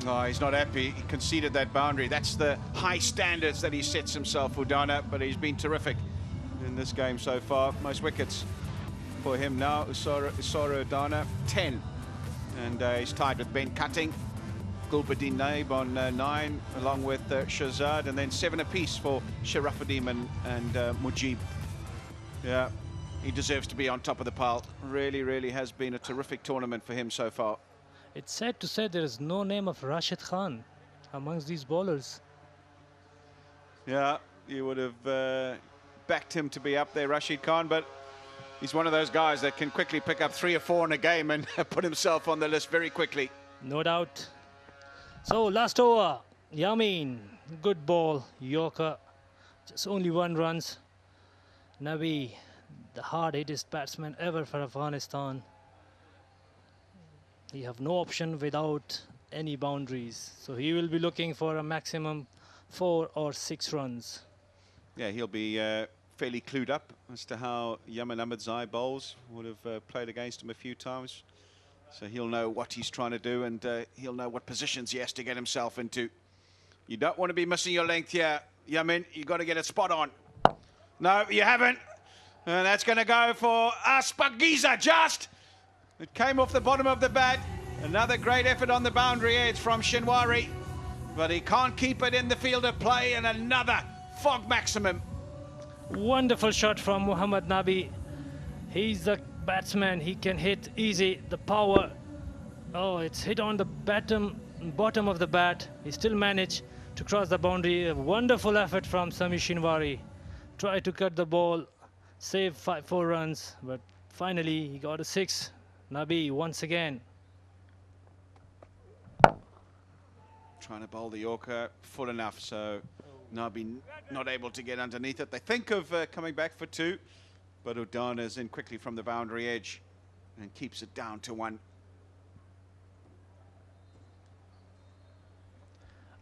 Oh, he's not happy. He conceded that boundary. That's the high standards that he sets himself, Udana, but he's been terrific in this game so far. Most wickets for him now. Isuru Udana, 10. And he's tied with Ben Cutting. Gulbuddin Naib on 9, along with Shahzad, and then 7 apiece for Sharafuddin and Mujib. Yeah, he deserves to be on top of the pile. Really, really has been a terrific tournament for him so far. It's sad to say there is no name of Rashid Khan amongst these bowlers. Yeah, you would have backed him to be up there, Rashid Khan, but he's one of those guys that can quickly pick up 3 or 4 in a game and put himself on the list very quickly. No doubt. So last over, Yamin, good ball, Yorker, just only 1 runs. Nabi, the hard-hittest batsman ever for Afghanistan. He have no option without any boundaries, so he will be looking for a maximum 4 or 6 runs. Yeah, he'll be fairly clued up as to how Yamin Ahmadzai bowls. Would have played against him a few times, so he'll know what he's trying to do, and he'll know what positions he has to get himself into. You don't want to be missing your length here, Yamin. You've got to get it spot on. No, you haven't. And that's going to go for Aspagiza just. It came off the bottom of the bat. Another great effort on the boundary edge from Shinwari. But he can't keep it in the field of play, and another fog maximum. Wonderful shot from Muhammad Nabi. He's the batsman. He can hit easy. The power. Oh, it's hit on the bottom of the bat. He still managed to cross the boundary. A wonderful effort from Sami Shinwari. Tried to cut the ball, save 4 runs, but finally he got a 6. Nabi once again. Trying to bowl the Yorker full enough, so Nabi not able to get underneath it. They think of coming back for 2, but Udana's in quickly from the boundary edge and keeps it down to 1.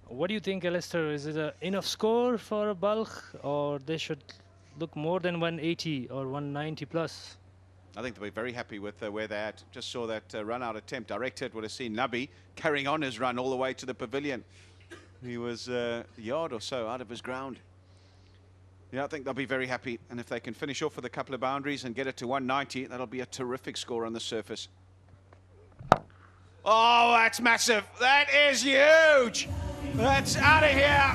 What do you think, Alistair? Is it enough score for a Balkh, or they should look more than 180 or 190 plus? I think they'll be very happy with where they're at. Just saw that run-out attempt. Direct hit would have seen Nabi carrying on his run all the way to the pavilion. He was a yard or so out of his ground. Yeah, I think they'll be very happy. And if they can finish off with a couple of boundaries and get it to 190, that'll be a terrific score on the surface. Oh, that's massive. That is huge. That's out of here.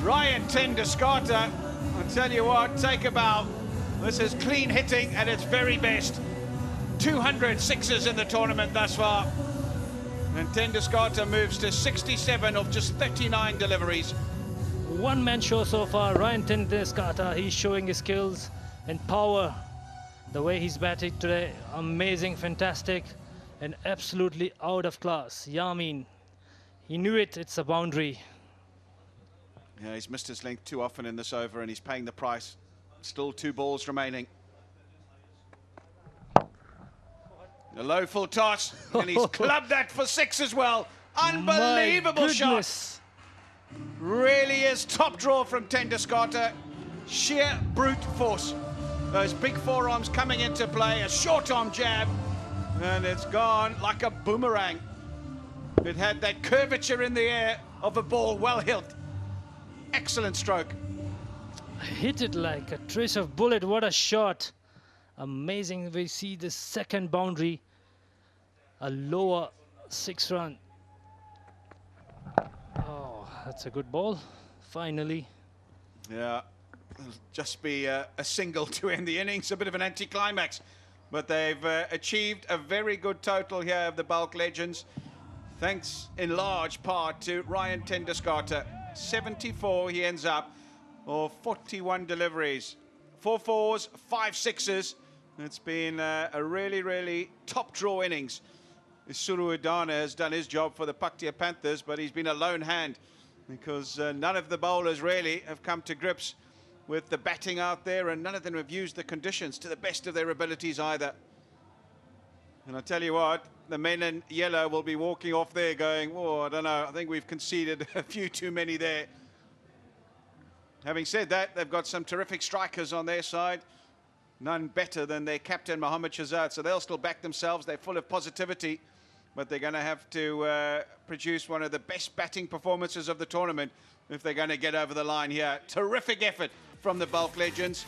Ryan Tenduskarta, I'll tell you what, take a bow. This is clean hitting at its very best. 200 sixes in the tournament thus far. And Tenduskarta moves to 67 of just 39 deliveries. One-man show so far. Ryan Tenduskarta, he's showing his skills and power. The way he's batting today, amazing, fantastic, and absolutely out of class. Yamin, he knew it, it's a boundary. Yeah, he's missed his length too often in this over, and he's paying the price. Still 2 balls remaining. A low full toss, and he's clubbed that for 6 as well. Unbelievable shot. Really is top draw from Tenduskarta. Sheer brute force. Those big forearms coming into play, a short arm jab, and it's gone like a boomerang. It had that curvature in the air of a ball well hit. Excellent stroke. Hit it like a trace of bullet. What a shot. Amazing. We see the second boundary. A lower 6 run. Oh, that's a good ball. Finally. Yeah, it'll just be a single to end the innings. A bit of an anticlimax. But they've achieved a very good total here of the Balkh Legends. Thanks in large part to Ryan Tenduskarta. 74 he ends up, or 41 deliveries. 4 fours, 5 sixes. It's been a really, really top draw innings. Suru Udana has done his job for the Paktia Panthers, but he's been a lone hand because none of the bowlers really have come to grips with the batting out there, and none of them have used the conditions to the best of their abilities either. And I tell you what, the men in yellow will be walking off there going, oh, I don't know, I think we've conceded a few too many there. Having said that, they've got some terrific strikers on their side. None better than their captain, Mohammad Shahzad. So they'll still back themselves. They're full of positivity. But they're going to have to produce one of the best batting performances of the tournament if they're going to get over the line here. Terrific effort from the Balkh Legends.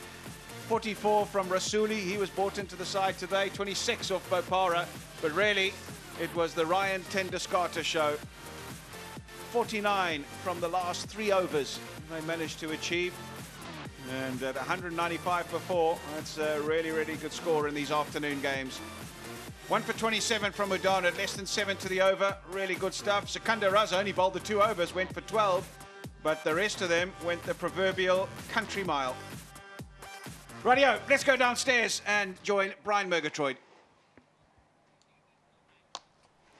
44 from Rasuli. He was brought into the side today. 26 off Bopara. But really, it was the Ryan Tenduskarta show. 49 from the last 3 overs they managed to achieve. And at 195 for 4, that's a really, really good score in these afternoon games. 1 for 27 from Udana at less than 7 to the over. Really good stuff. Sekunda Raza only bowled the 2 overs, went for 12. But the rest of them went the proverbial country mile. Rightio, let's go downstairs and join Brian Murgatroyd.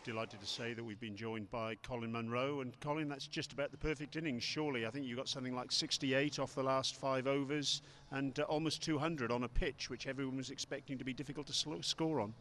Delighted to say that we've been joined by Colin Munro, and Colin, that's just about the perfect innings, surely. I think you got something like 68 off the last 5 overs and almost 200 on a pitch which everyone was expecting to be difficult to score on.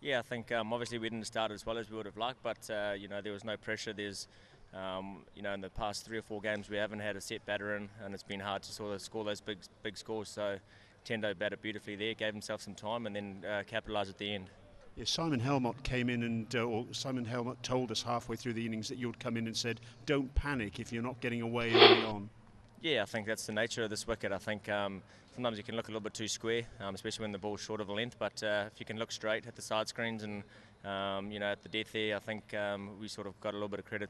Yeah, I think obviously we didn't start as well as we would have liked, but you know, there was no pressure. There's you know, in the past 3 or 4 games we haven't had a set batter in, and it's been hard to sort of score those big scores. So Tendo batted beautifully there, gave himself some time, and then capitalised at the end. Yeah, Simon Helmut came in and or Simon Helmut told us halfway through the innings that you'd come in and said, don't panic if you're not getting away early on. Yeah, I think that's the nature of this wicket. I think sometimes you can look a little bit too square, especially when the ball's short of a length, but if you can look straight, hit the side screens, and you know, at the death there, I think we sort of got a little bit of credit